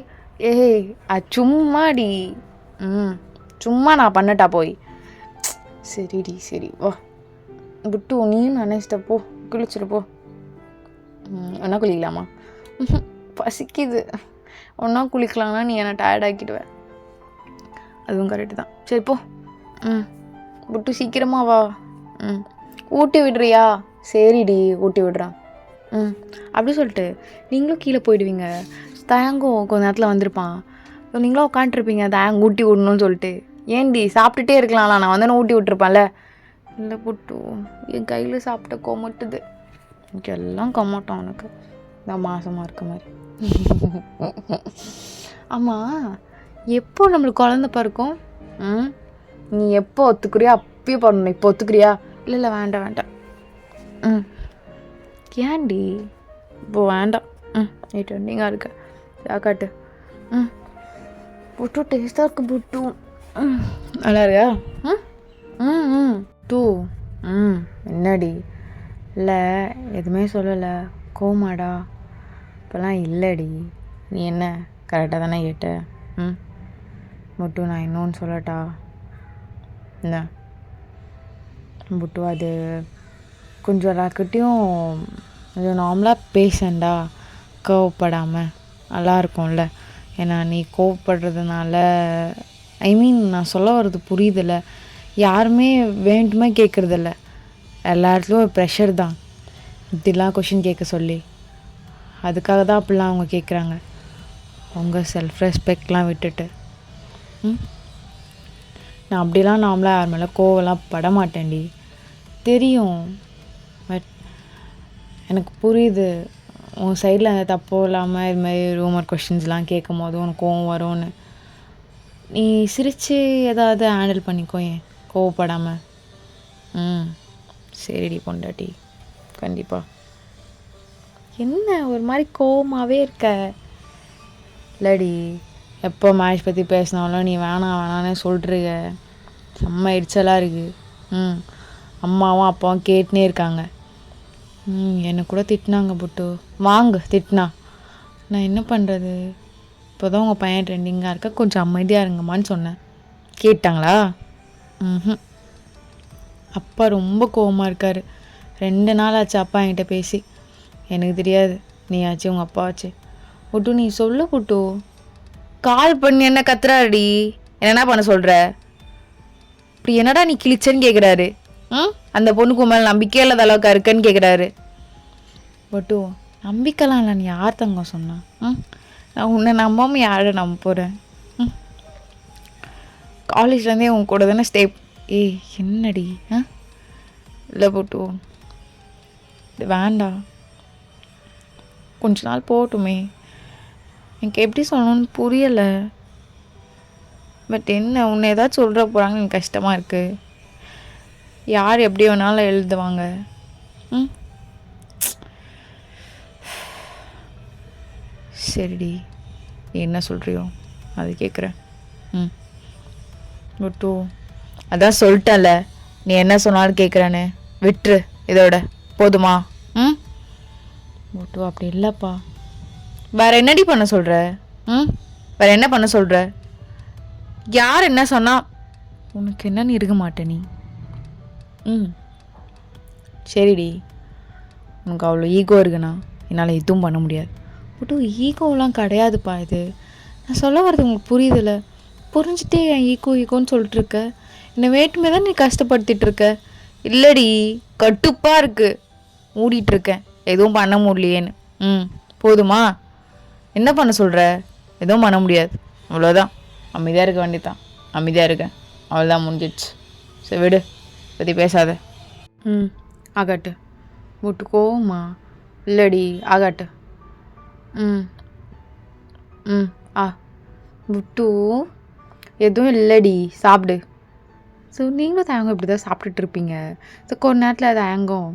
அது சும்மாடி. சும்மா நான் பண்ணட்டா போய்? சரிடி சரி வா புட்டு, நீயும் நினைச்சிட்ட போ, குளிச்சுட்டு போ. ஒன்றா குளிக்கலாமா? பசிக்குது. ஒன்றா குளிக்கலாம்னா நீ என்னை டயர்ட் ஆக்கிடுவேன். அதுவும் கரெக்டு தான். சரி போ. புட்டு சீக்கிரமாக வா. ஊட்டி விடுறியா? சரிடி ஊட்டி விடுறான். அப்படி சொல்லிட்டு நீங்களும் கீழே போயிடுவீங்க. தயங்கும் கொஞ்ச நேரத்தில் வந்திருப்பான். நீங்களும் உட்காண்ட்ருப்பீங்க தயங்க ஊட்டி விடணும்னு சொல்லிட்டு. ஏன்டி சாப்பிட்டுட்டே இருக்கலாம்ல, நான் வந்து ஊட்டி விட்டுருப்பேன்ல. இல்லை புட்டு, என் கையில் சாப்பிட்ட கொமட்டுது. எனக்கு எல்லாம் கொமட்டும் உனக்கு, நான் மாசமாக இருக்க மாதிரி. ஆமாம், எப்போ நம்மளுக்கு குழந்த பிறக்கும்? நீ எப்போ ஒத்துக்குறியா அப்பயே பிறந்தணும். இப்போ ஒத்துக்குறியா? இல்லை வேண்டாம். ஏன்டி இப்போ வேண்டாம். நீங்கள் இருக்க காட்டு. புட்டு டேஸ்ட்டாக இருக்கு புட்டு. நல்லா இருக்கா? டூ என்னடி? இல்லை எதுவுமே சொல்லலை, கோமாடா? இப்போல்லாம் இல்லைடி. நீ என்ன கரெக்டாக தானே கேட்ட? புட்டு நான் இன்னொன்று சொல்லட்டா? என்ன புட்டு, அது கொஞ்சம் எல்லாருக்கிட்டையும் கொஞ்சம் நார்மலாக பேசண்டா, கோவப்படாமல். நல்லா இருக்கும்ல. ஏன்னா நீ கோவப்படுறதுனால, நான் சொல்ல வர்றது புரியுதில்ல, யாருமே வேண்டுமே கேட்குறதில்ல. எல்லா இடத்துலையும் ஒரு ப்ரெஷர் தான் இப்படிலாம் கொஷின் கேட்க சொல்லி. அதுக்காக தான் அப்படிலாம் அவங்க கேட்குறாங்க. அவங்க செல்ஃப் ரெஸ்பெக்ட்லாம் விட்டுட்டு. நான் அப்படிலாம் நார்மலாக யார் மேலே கோவம்லாம் பட மாட்டேன்டி, தெரியும். பட் எனக்கு புரியுது உன் சைடில் அந்த தப்போ இல்லாமல் இதுமாதிரி ரூமர் கொஷின்ஸ்லாம் கேட்கும் போது உனக்கு கோவம் வரும்னு. நீ சிரித்து ஏதாவது ஹேண்டில் பண்ணிக்கோ, ஏன் கோவப்படாமல். சரிடி பொண்டாட்டி, கண்டிப்பாக. என்ன ஒரு மாதிரி கோவமாகவே இருக்க? இல்லடி, எப்போ மேரேஜ் பற்றி பேசினாலும் நீ வேணான்னு சொல்கிறீங்க. செம்ம எரிச்சலாக இருக்குது. அம்மாவும் அப்பாவும் கேட்டுனே இருக்காங்க. என்னை கூட திட்டினாங்க புட்டு. வாங்க திட்டினா நான் என்ன பண்ணுறது? இப்போ தான் உங்கள் பையன் ட்ரெண்டிங்காக இருக்க, கொஞ்சம் அமைதியாக இருங்கம்மான்னு சொன்னேன். கேட்டாங்களா? ம். அப்பா ரொம்ப கோவமாக இருக்கார். 2 நாள் ஆச்சு அப்பா என்கிட்ட பேசி. எனக்கு தெரியாது, நீ ஆச்சு உங்கள் அப்பா ஆச்சு. புட்டு நீ சொல்ல புட்டு. கால் பண்ணி என்ன கத்துறாடி? என்னடா பண்ண சொல்கிற? இப்படி என்னடா நீ கிழிச்சன்னு கேட்குறாரு. அந்த பொண்ணுக்கு மேலே நம்பிக்கையே இல்லாத அளவுக்கு இருக்குன்னு கேட்குறாரு. பட்டு நம்பிக்கைலாம் இல்லை, நீ யார் தங்கம் சொன்னா? நான் உன்னை நம்பாமல் யாரை நம்ப போகிறேன்? காலேஜ்லேருந்தே உன் கூட தானே ஸ்டே. ஏய் என்னடி? இல்லை போட்டு இது வேண்டாம், கொஞ்ச நாள் போகட்டுமே. எனக்கு எப்படி சொல்லணும்னு புரியலை. பட் என்ன, உன்னை ஏதாச்சும் சொல்கிற போகிறாங்கன்னு எனக்கு கஷ்டமாக இருக்குது. யார் எப்படி வேணாலும் எழுதுவாங்க. சரிடி, என்ன சொல்கிறியோ அது கேட்குறேன். பட்டு அதான் சொல்லிட்டேன்ல, நீ என்ன சொன்னாலும் கேட்குறேன்னு. விட்டுரு, இதோட போதுமா? பட்டு அப்படி இல்லைப்பா. வேற என்னடி பண்ண சொல்கிற? வேற என்ன பண்ண சொல்கிற? யார் என்ன சொன்னா உனக்கு என்னன்னு இருக்க மாட்டே நீ? சரிடி, உனக்கு அவ்வளோ ஈகோ இருக்குண்ணா, என்னால் எதுவும் பண்ண முடியாது. பட்டு ஈகோலாம் கிடையாதுப்பா இது. நான் சொல்ல வர்றது உங்களுக்கு புரியுதில்ல? புரிஞ்சுட்டே என் ஈகோன்னு சொல்லிட்டுருக்க. என்னை வேட்டுமே தான் நீ கஷ்டப்படுத்திட்டுருக்க. இல்லடி, கட்டுப்பாக இருக்குது, மூடிட்டுருக்கேன், எதுவும் பண்ண முடியலையேன்னு. போதுமா? என்ன பண்ண சொல்கிற? எதுவும் பண்ண முடியாது, அவ்வளோதான். அமைதியாக இருக்க வேண்டியதான். அமைதியாக இருக்கேன், அவ்வளோதான், முடிஞ்சிடுச்சு. சரி விடு, பற்றி பேசாத. ஆகாட்டு. விட்டுக்கோமா? இல்லடி, ஆகாட்டு. விட்டு எதுவும் இல்லடி, சாப்பிடு. ஸோ நீங்களும் தேங்காய் இப்படி தான் சாப்பிட்டுட்டு இருப்பீங்க. ஸோ கொஞ்ச நேரத்தில் தேங்கும்,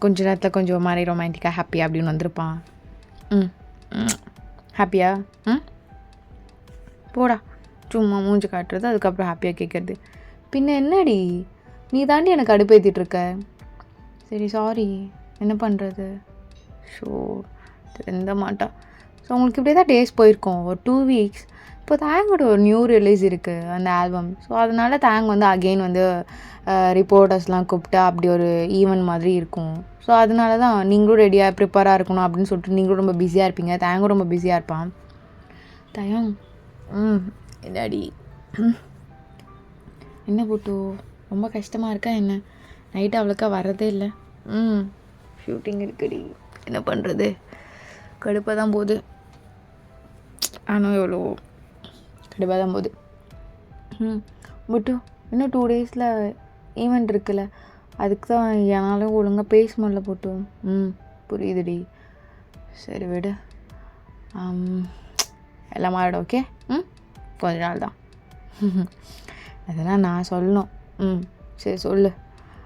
கொஞ்ச நேரத்தில் கொஞ்சம் மாதிரி ரொமான்டிக்காக ஹாப்பியாக அப்படின்னு வந்திருப்பான். ஹாப்பியா? போடா, சும்மா மூஞ்சி காட்டுறது, அதுக்கப்புறம் ஹாப்பியாக கேட்குறது. பின்ன என்னடி, நீ தாண்டி எனக்கு அடுப்பேற்றிட்டுருக்க. சரி சாரி, என்ன பண்ணுறது? ஷோ தெரிந்த மாட்டா. ஸோ உங்களுக்கு இப்படியே தான் டேஸ் போயிருக்கோம், ஒரு 2 வீக்ஸ். இப்போ தேங்கோட ஒரு நியூ ரிலீஸ் இருக்குது அந்த ஆல்பம். ஸோ அதனால் தேங் வந்து அகெயின் வந்து ரிப்போர்ட்டர்ஸ்லாம் கூப்பிட்டு அப்படி ஒரு ஈவெண்ட் மாதிரி இருக்கும். ஸோ அதனால தான் நீங்களும் ரெடியாக ப்ரிப்பேராக இருக்கணும் அப்படின்னு சொல்லிட்டு நீங்களும் ரொம்ப பிஸியாக இருப்பீங்க, தேங்கும் ரொம்ப பிஸியாக இருப்பான். தயம் என்னடி? என்ன போட்டு ரொம்ப கஷ்டமாக இருக்கா என்ன? நைட்டு அவ்வளோக்கா வர்றதே இல்லை. ஷூட்டிங் இருக்குடி, என்ன பண்ணுறது? கடுப்பாக தான் போகுது. ஆனால் எவ்வளோ கடுப்பாக தான் போகுது. பட்டு இன்னும் 2 டேஸில் ஈவெண்ட் இருக்குல்ல, அதுக்கு தான் என்னாலும் ஒழுங்காக பேச முடியல போட்டு. புரியுதுடி, சரி விடு, எல்லாம் மாறிடும். ஓகே, கொஞ்ச நாள் தான். அதெல்லாம் நான் சொல்லணும். சரி சொல்லு.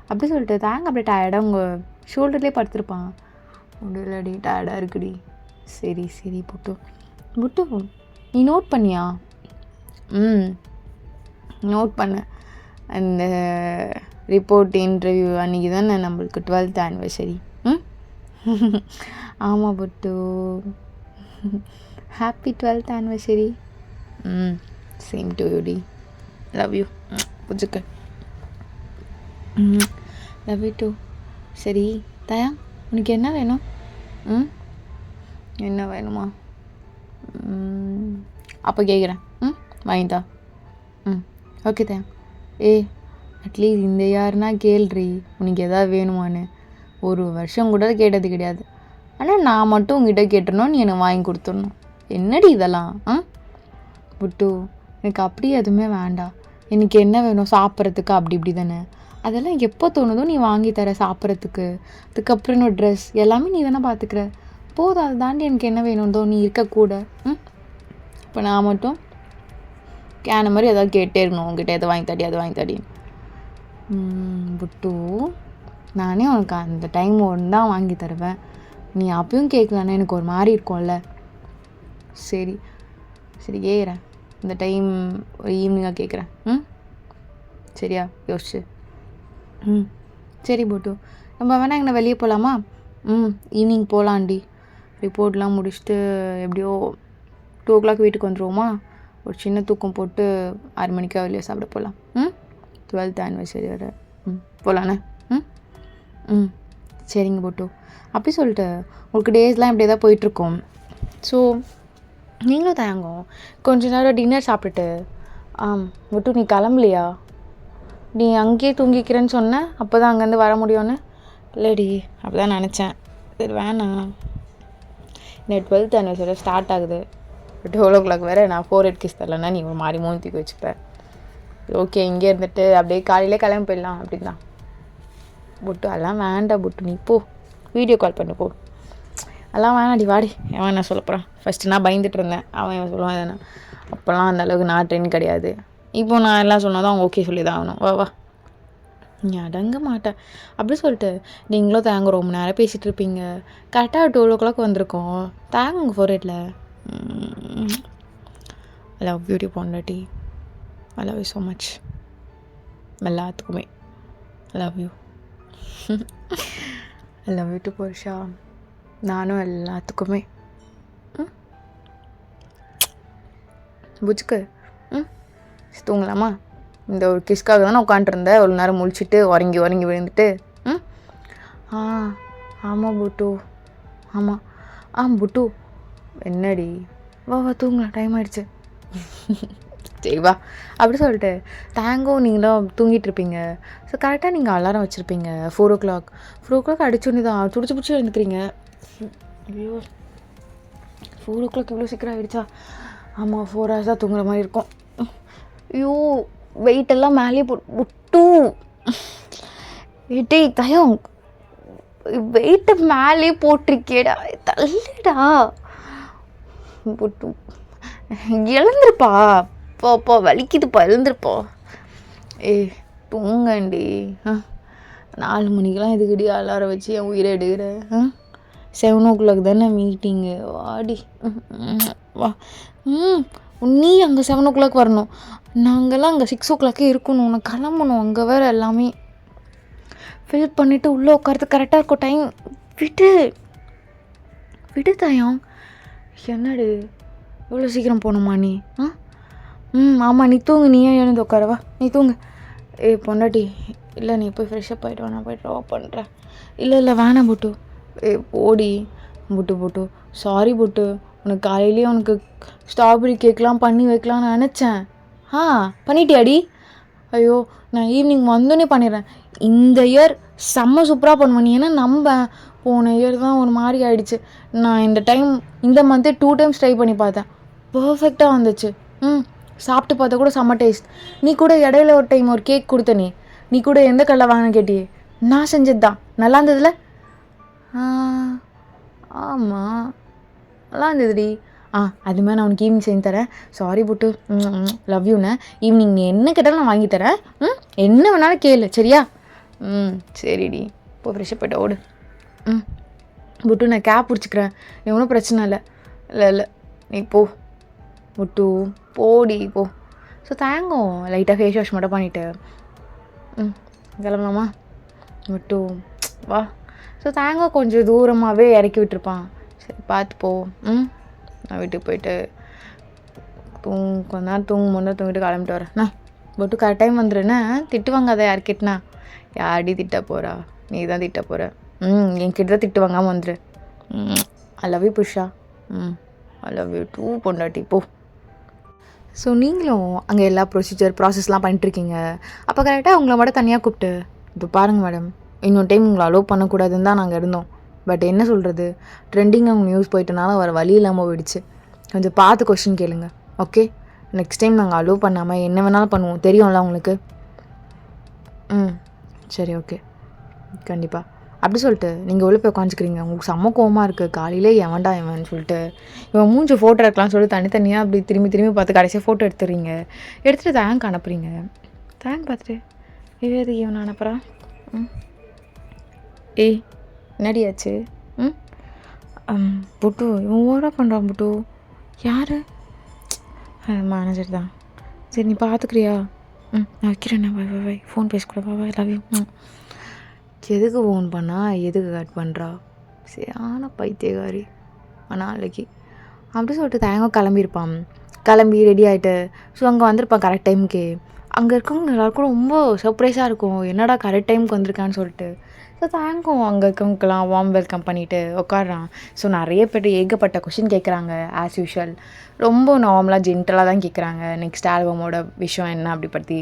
அப்படி சொல்லிட்டு தாங்க அப்படியே டயர்டாக உங்கள் ஷோல்டர்லேயே படுத்துருப்பான். முடியலடி, டயர்டாக இருக்குடி. சரி சரி புட்டு. புட்டு நீ நோட் பண்ணியா? நோட் பண்ண. அந்த ரிப்போர்ட் இன்டர்வியூ அன்றைக்கி தானே நம்மளுக்கு 12th ஆனிவர்சரி. ஆமாம் புட்டு, happy 12th anniversary. Same to you டி, லவ் யூ. புதுக்க லவ் யூ டூ. சரி தயா, உனக்கு என்ன வேணும்? என்ன வேணுமா? அப்போ கேட்குறேன், வாங்கிட்டா. ஓகே தயா. அட்லீஸ்ட் இந்த யாருன்னா கேள்றி, உனக்கு எதாவது வேணுமான்னு. 1 வருஷம் கூட கேட்டது கிடையாது. ஆனால் நான் மட்டும் உங்ககிட்ட கேட்டுருணும், நீ எனக்கு வாங்கி கொடுத்துடணும். என்னடி இதெல்லாம்? புட்டு எனக்கு அப்படி எதுவுமே வேண்டாம். எனக்கு என்ன வேணும் சாப்பிட்றதுக்கு, அப்படி இப்படி தானே. அதெல்லாம் எப்போ தோணுதோ நீ வாங்கி தர சாப்பிட்றதுக்கு. அதுக்கப்புறம் இன்னும் ட்ரெஸ் எல்லாமே நீ தானே பார்த்துக்கிற. போதும், அதை தாண்டி எனக்கு என்ன வேணும்தோ நீ இருக்கக்கூட. இப்போ நான் மட்டும் கேன மாதிரி ஏதாவது கேட்டே இருக்கணும், உங்ககிட்ட எதை வாங்கி தடி, அதை வாங்கி தடி. புட்டு நானே உனக்கு அந்த டைம் ஒன்று தான் வாங்கி தருவேன். நீ அப்பயும் கேட்கலான்னா எனக்கு ஒரு மாதிரி இருக்கும்ல. சரி சரி கேட்குறேன், இந்த டைம் ஒரு ஈவினிங்காக கேட்குறேன். சரியா? யோசிச்சு. சரி புட்டு, நம்ம வேணால் எங்கே வெளியே போகலாமா? ஈவினிங் போகலாண்டி. ரிப்போர்ட்லாம் முடிச்சுட்டு எப்படியோ 2 o'clock வீட்டுக்கு வந்துடுவோமா? ஒரு சின்ன தூக்கம் போட்டு 6 மணிக்காக வெளியே சாப்பிட போகலாம். 12th anniversary வர. போகலாண்ணே. சரிங்க போட்டு. அப்படி சொல்லிட்டு உங்களுக்கு டேஸ்லாம் இப்படியே தான் போயிட்டுருக்கோம். ஸோ நீங்களும் தயங்கோ கொஞ்ச நேரம் டின்னர் சாப்பிட்டுட்டு மட்டும் நீ கிளம்பலையா? நீ அங்கேயே தூங்கிக்கிறேன்னு சொன்ன, அப்போ தான் அங்கேருந்து வர முடியும்னு. இல்லைடி, அப்படி தான் நினச்சேன். சரி வேணாம், இன்னும் 12th anniversary ஸ்டார்ட் ஆகுது. 12 o'clock வேறு நான் 4 kiss தரலன்னா நீ ஒரு மாதிரி மூணு தூக்கி வச்சுப்பேன். ஓகே, இங்கே இருந்துட்டு அப்படியே காலையிலே கிளம்பி போயிடலாம் அப்படின்னு தான். புட்டு அதெல்லாம் வேண்டாம் புட்டு, நீ போ, வீடியோ கால் பண்ணு போ. அதெல்லாம் வேணாடி, வாடி. அவன் என்ன சொல்ல போகிறான்? ஃபஸ்ட்டு நான் பயந்துட்டு இருந்தேன், அவன் இவன் சொல்லுவான் தானே. அப்போல்லாம் அந்த அளவுக்கு நான் ட்ரெயின் கிடையாது. இப்போ நான் எல்லாம் சொன்னால் தான் அவங்க ஓகே சொல்லி தான் ஆகணும். வா நீ அடங்க மாட்டேன் அப்படி சொல்லிட்டு நீங்களும் தேங்க ரொம்ப நேரம் பேசிகிட்டு இருப்பீங்க. கரெக்டாக 12 o'clock வந்திருக்கோம். தேங்க உங்கள் ஃபோர்ஹெட்டில் ஐ லவ் யூ பொண்டாட்டி. I love you so much. எல்லாத்துக்குமே I love you. I love you too புருஷா. நானும் எல்லாத்துக்குமே. புச்சுக்கு தூங்கலாமா? இந்த ஒரு கிஸ்க்காக தானே உட்காண்ட்ருந்தேன் ஒரு நேரம் முழிச்சிட்டு உறங்கி விழுந்துட்டு. ஆமாம் புட்டு, ஆமாம் புட்டு. என்னடி? வா தூங்கலாம், டைம் ஆகிடுச்சு. சரி வா அப்படி சொல்லிட்டு தேங்கோ நீங்களும் தூங்கிட்டு இருப்பீங்க. ஸோ கரெக்டாக நீங்கள் அலாரம் வச்சுருப்பீங்க 4 o'clock அடிச்சோன்னே தான் பிடிச்சி எழுந்துக்கிறீங்க. ஐயோ 4 o'clock இவ்வளோ சீக்கிரம் ஆகிடுச்சா? ஆமாம் 4 hours தான் தூங்குற மாதிரி இருக்கும். ஐயோ வெயிட்டெல்லாம் மேலே புட்டு. டேய் தயம், வெயிட்டை மேலே போட்டிருக்கேடா, தள்ளுடா புட்டு. எழுந்துருப்பா, போ வலிக்குதுப்பா, எழுந்துருப்பா. தூங்கண்டி. 4 மணிக்கெலாம் எதுக்கடி அலாரம் வச்சு என் உயிரை எடுக்கிற? 7 o'clock தானே மீட்டிங்கு, வாடி வா. நீ அங்கே 7 o'clock வரணும், நாங்கள்லாம் அங்கே 6 o'clock இருக்கணும். உன்னை கிளம்பணும், அங்கே வேறு எல்லாமே ஃபில் பண்ணிவிட்டு உள்ளே உட்காரது கரெக்டாக இருக்கும் டைம். விடு தாயம். என்னடு இவ்வளோ சீக்கிரம் போகணுமா நீ? ஆமாம் நீ தூங்கு, நீ ஏன் எழுந்து உட்காரவா, நீ தூங்கு. பொண்டாட்டி இல்லை, நீ போய் ஃப்ரெஷ்ஷப் ஆகிட்டு வா, நான் போய் ட்ராப் பண்ணுறேன். இல்லை வேணாம் புட்டு. போடி புட்டு. சாரி புட்டு, உனக்கு காலையிலேயே உனக்கு ஸ்ட்ராபெரி கேக்லாம் பண்ணி வைக்கலான்னு நினச்சேன். பண்ணிட்டியாடி? ஐயோ நான் ஈவினிங் வந்தோன்னே பண்ணிடுறேன். இந்த இயர் செம்ம சூப்பராக பண்ணுவேன் நீ. ஏன்னா போன இயர் தான் ஒரு மாதிரி ஆகிடுச்சு. நான் இந்த மந்த்தே 2 times ட்ரை பண்ணி பார்த்தேன், பர்ஃபெக்டாக வந்துச்சு. சாப்பிட்டு பார்த்தா கூட செம்ம டேஸ்ட். நீ கூட இடையில ஒரு டைம் ஒரு கேக் கொடுத்த, நீ கூட எந்த கடையில் வாங்கினு கேட்டியே, நான் செஞ்சது தான். நல்லா இருந்ததுல? ஆமாம் நல்லா இருந்ததுடி. அதுமாதிரி நான் உனக்கு ஈவினிங் செஞ்சு தரேன். சாரி புட்டு, லவ் யூண்ணே. ஈவினிங் நீ என்ன கேட்டாலும் நான் வாங்கி தரேன். என்ன வேணாலும் கேளு, சரியா? சரிடி, போ ஃப்ரெஷ்ஷப் போய்ட்டு ஓடு. புட்டு நான் கேப் பிடிச்சிக்கிறேன், நீ ஒன்றும் பிரச்சனை இல்லை நீ போ புட்டு, போடி போ. ஸோ தேங்கும் லைட்டாக ஃபேஸ் வாஷ் மட்டும் பண்ணிவிட்டு கிளம்பலாமா? புட்டு வா. ஸோ தேங்க கொஞ்சம் தூரமாகவே இறக்கி விட்டுருப்பான். சரி பார்த்து போ. நான் வீட்டுக்கு போயிட்டு கொஞ்ச நேரம் தூங்கும்போது தூங்கிட்டு கிளம்பிட்டு வரேன். புட்டு கரெக்ட் டைம் வந்துடுண்ணே. திட்டுவாங்க அதை யார்கிட்டனா? யார்டி திட்ட போகிறா? நீ தான் திட்ட போகிற. என்கிட்ட தான் திட்டு வாங்காமல் வந்துடு. ஐ லவ் யூ புஷா. ஐ லவ் யூ டூ பொண்டாட்டி, போ. ஸோ நீங்களும் அங்கே எல்லா ப்ராசஸ்லாம் பண்ணிட்டுருக்கீங்க. அப்போ கரெக்டாக உங்களை மட்டும் தனியாக கூப்பிட்டு, இது பாருங்கள் மேடம், இன்னொரு டைம் உங்களை அலோவ் பண்ணக்கூடாதுன்னு தான் நாங்கள் இருந்தோம். பட் என்ன சொல்கிறது, ட்ரெண்டிங்காக அவங்க நியூஸ் போயிட்டனால வர வழி இல்லாமல் போயிடுச்சு. கொஞ்சம் பார்த்து கொஸ்டின் கேளுங்க, ஓகே? நெக்ஸ்ட் டைம் நாங்கள் அலோவ் பண்ணாமல் என்ன வேணாலும் பண்ணுவோம், தெரியும்ல உங்களுக்கு? சரி ஓகே, கண்டிப்பாக. அப்படி சொல்லிட்டு நீங்கள் உள்ள போய் உட்காந்துக்கிறீங்க. உங்களுக்கு செம்ம கோவமாக இருக்குது. காலையிலே எவன்டா இவன் சொல்லிட்டு இவன் மூஞ்சி ஃபோட்டோ எடுக்கலாம்னு சொல்லிட்டு தனித்தனியாக அப்படி திரும்பி பார்த்து கடைசியாக ஃபோட்டோ எடுத்துறீங்க. எடுத்துகிட்டு தேங்க் அனுப்புறீங்க. தேங்க் பார்த்துட்டு எது இவன் அனுப்புகிறான்? என்னடியாச்சு? புட்டு இவன் ஓவராக பண்ணுறான். புட்டு யார்? மேனேஜர் தான். சரி நீ பார்த்துக்கிறியா? நான் வைக்கிறேண்ணா. வை ஃபோன் பேசக்கூட. வை லவ் யூ. எதுக்கு ஃபோன் பண்ணா எதுக்கு கட் பண்ணுறா, சரியான பைத்தியக்காரி நாளைக்கு அப்படி சொல்லிட்டு தயங்கம் கிளம்பியிருப்பான். கிளம்பி ரெடி ஆகிட்டு ஸோ அங்கே வந்திருப்பான் கரெக்ட் டைமுக்கு. அங்கே இருக்கவங்க எல்லாருக்கும் ரொம்ப சர்ப்ரைஸாக இருக்கும், என்னடா கரெக்ட் டைமுக்கு வந்திருக்கான்னு சொல்லிட்டு. ஸோ தயங்கம் அங்கே இருக்கவங்கலாம் வார்ம் வெல்கம் பண்ணிவிட்டு உட்காடுறான். ஸோ நிறைய பேர் ஏகப்பட்ட கொஷின் கேட்குறாங்க. ஆஸ் யூஷுவல் ரொம்ப நார்மலாக ஜென்டலாக தான் கேட்குறாங்க, நெக்ஸ்ட் ஆல்பமோட விஷயம் என்ன அப்படி பற்றி.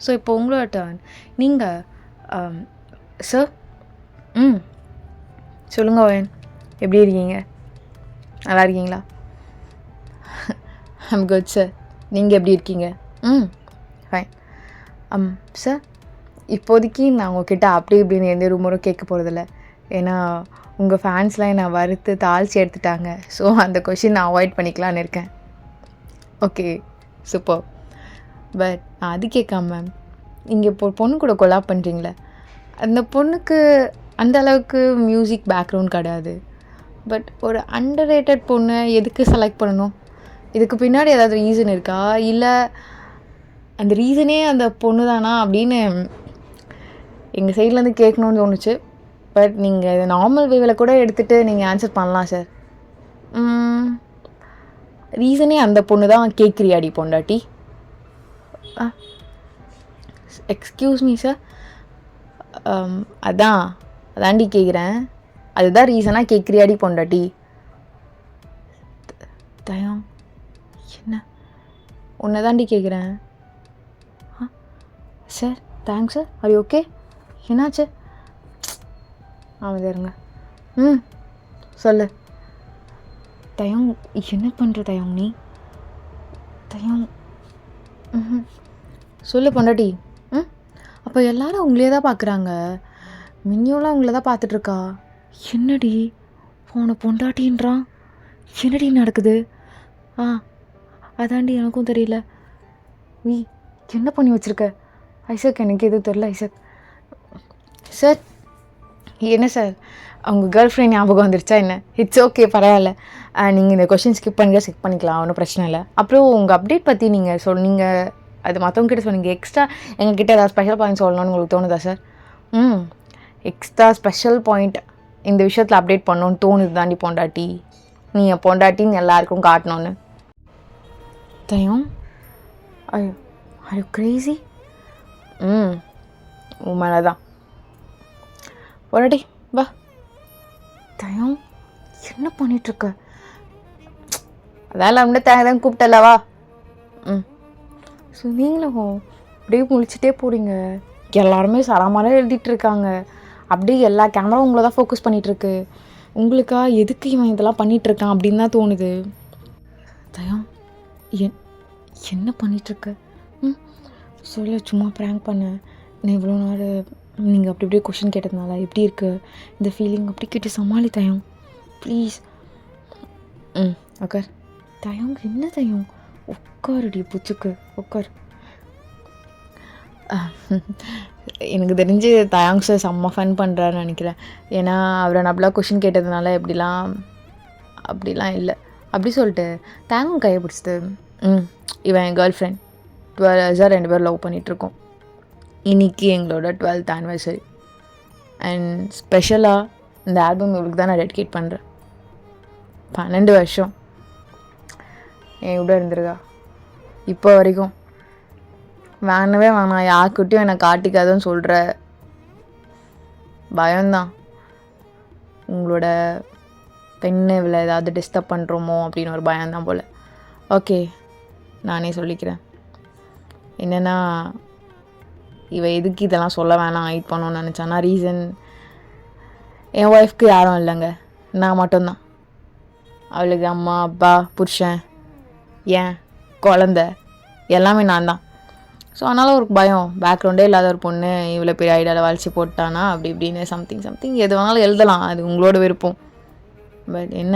ஸோ இப்போ உங்களோட டர்ன். நீங்கள் சார் சொல்லுங்க ஓயன், எப்படி இருக்கீங்க, நல்லா இருக்கீங்களா? ஐம் குட் சார், நீங்கள் எப்படி இருக்கீங்க? ஃபைன். சார் இப்போதைக்கு நான் உங்ககிட்ட அப்படி இப்படின்னு எந்த ரூமரும் கேட்க போகிறதில்ல, ஏன்னா உங்கள் ஃபேன்ஸ்லாம் என்னை வறுத்து தாளித்து எடுத்துட்டாங்க. ஸோ அந்த கொஷின் நான் அவாய்ட் பண்ணிக்கலான்னு இருக்கேன். Okay super. பட் நான் அது கேட்காம இங்கே இப்போ பொண்ணு கூட கொலாப் பண்ணுறீங்களே, அந்த பொண்ணுக்கு அந்த அளவுக்கு மியூசிக் பேக்ரவுண்ட் கிடையாது. பட் ஒரு அண்டர் ரேட்டட் பொண்ணை எதுக்கு செலக்ட் பண்ணணும்? இதுக்கு பின்னாடி ஏதாவது ரீசன் இருக்கா, இல்லை அந்த ரீசனே அந்த பொண்ணு தானா அப்படின்னு எங்கள் சைட்லேருந்து கேட்கணுன்னு தோணுச்சு. பட் நீங்கள் இதை நார்மல் வேவில் கூட எடுத்துகிட்டு நீங்கள் ஆன்சர் பண்ணலாம் சார். ரீசனே அந்த பொண்ணு தான் கேட்குறியாடி பொண்டாட்டி? எக்ஸ்கியூஸ் மீ சார், அதாண்டி கேட்குறேன், அதுதான் ரீசனாக கேட்குறியாடி பொண்டாட்டி? தயம் என்ன உன்னை தாண்டி கேட்குறேன். சார் தேங்க்ஸ் சார், அது ஓகே, என்னாச்சு? இருங்க. சொல்லு தயம், என்ன பண்ணுற தயம் நீ? தயம் சொல்லு பொண்டாட்டி. அப்போ எல்லாரும் உங்களே தான் பார்க்குறாங்க, மின்னியோலாம் உங்களை தான் பார்த்துட்ருக்கா. என்னடி போன பொண்டாட்டின்றான், என்னடி நடக்குது? அதாண்டி எனக்கும் தெரியல. நீ என்ன பண்ணி வச்சுருக்க ஐசக்? எனக்கு எதுவும் தெரியல ஐசக். சார் என்ன சார், அவங்க கேர்ள் ஃப்ரெண்ட் ஞாபகம் வந்துருச்சா என்ன? இட்ஸ் ஓகே, பரவாயில்ல, நீங்கள் இந்த கொஷின் ஸ்கிப் பண்ணிக்க செக் பண்ணிக்கலாம், ஒன்றும் பிரச்சனை இல்லை. அப்புறம் உங்கள் அப்டேட் பற்றி நீங்கள் சொன்னீங்க, அது மற்றவங்க கிட்ட சொன்னீங்க. எக்ஸ்ட்ரா எங்ககிட்ட ஏதாவது ஸ்பெஷல் பாயிண்ட் சொல்லணும்னு உங்களுக்கு தோணுதா சார்? எக்ஸ்ட்ரா ஸ்பெஷல் பாயிண்ட் இந்த விஷயத்தில் அப்டேட் பண்ணணுன்னு தோணுது தாண்டி பொண்டாட்டி, நீ என் பொண்டாட்டின்னு எல்லாருக்கும் காட்டணுன்னு. தயம் ஐயோ ஐயோ கிரேசி. உன் மேலே தான் பொண்டாட்டி, வா. தயம் என்ன பண்ணிகிட்ருக்க? அதான் அப்படியே தான் கூப்பிட்டல, வா. ஸோ நீங்களும் அப்படியே முழிச்சிட்டே போகிறீங்க, எல்லாருமே சராமராக எழுதிட்டுருக்காங்க, அப்படியே எல்லா கேமராவும் உங்களை தான் ஃபோக்கஸ் பண்ணிகிட்ருக்கு. உங்களுக்கா எதுக்கு இவன் இதெல்லாம் பண்ணிகிட்ருக்கான் அப்படின்னு தான் தோணுது. தயம் என்ன பண்ணிகிட்ருக்க? சொல்ல, சும்மா ப்ராங்க் பண்ண. நான் இவ்வளோ நாள் நீங்கள் அப்படி இப்படியே கொஷின் கேட்டதுனால எப்படி இருக்குது இந்த ஃபீலிங் அப்படி கேட்டு சமாளி தயம் ப்ளீஸ். உட்கார் தயம். என்ன தயம், உட்காருடி புச்சுக்கு, உட்கார். எனக்கு தெரிஞ்சு தயாங் சார் செம்ம ஃபன் பண்ணுறாருன்னு நினைக்கிறேன். ஏன்னா அவரை நம்மளா கொஷின் கேட்டதுனால அப்படிலாம் இல்லை அப்படி சொல்லிட்டு தேங்கும் கையை பிடிச்சிது. இவன் என் கேர்ள் ஃப்ரெண்ட், 12 இயர்ஸாக 2 பேரும் லவ் பண்ணிகிட்ருக்கோம். இன்றைக்கி எங்களோட 12th ஆனிவர்சரி அண்ட் ஸ்பெஷலாக இந்த ஆல்பம் இவளுக்கு தான் நான் டெடிகேட் பண்ணுறேன். 12 வருஷம் என் கூட இருந்திருக்கா. இப்போ வரைக்கும் வேணவே வேணாம், யாருக்கிட்டையும் என்னை காட்டிக்காதுன்னு சொல்கிற பயம்தான். உங்களோட பெண்ணை இவ்வளோ ஏதாவது டிஸ்டர்ப் பண்ணுறோமோ அப்படின்னு ஒரு பயம்தான் போல். ஓகே, நானே சொல்லிக்கிறேன். என்னென்னா, எதுக்கு இதெல்லாம் சொல்ல வேணாம் ஹைட் பண்ணணும்னு நினச்சானா, ரீசன் என் ஒய்ஃப்க்கு யாரும் இல்லைங்க, நான் மட்டும்தான். அவளுக்கு அம்மா அப்பா புருஷன் ஏன் குழந்த எல்லாமே நான் தான். ஸோ அதனால் ஒரு பயம், பேக்ரவுண்டே இல்லாத ஒரு பொண்ணு இவ்வளோ பெரிய ஐடியாவில் வளைச்சி போட்டானா அப்படி இப்படின்னு சம்திங் எது வேணாலும் எழுதலாம், அது உங்களோட விருப்பம். பட் என்ன,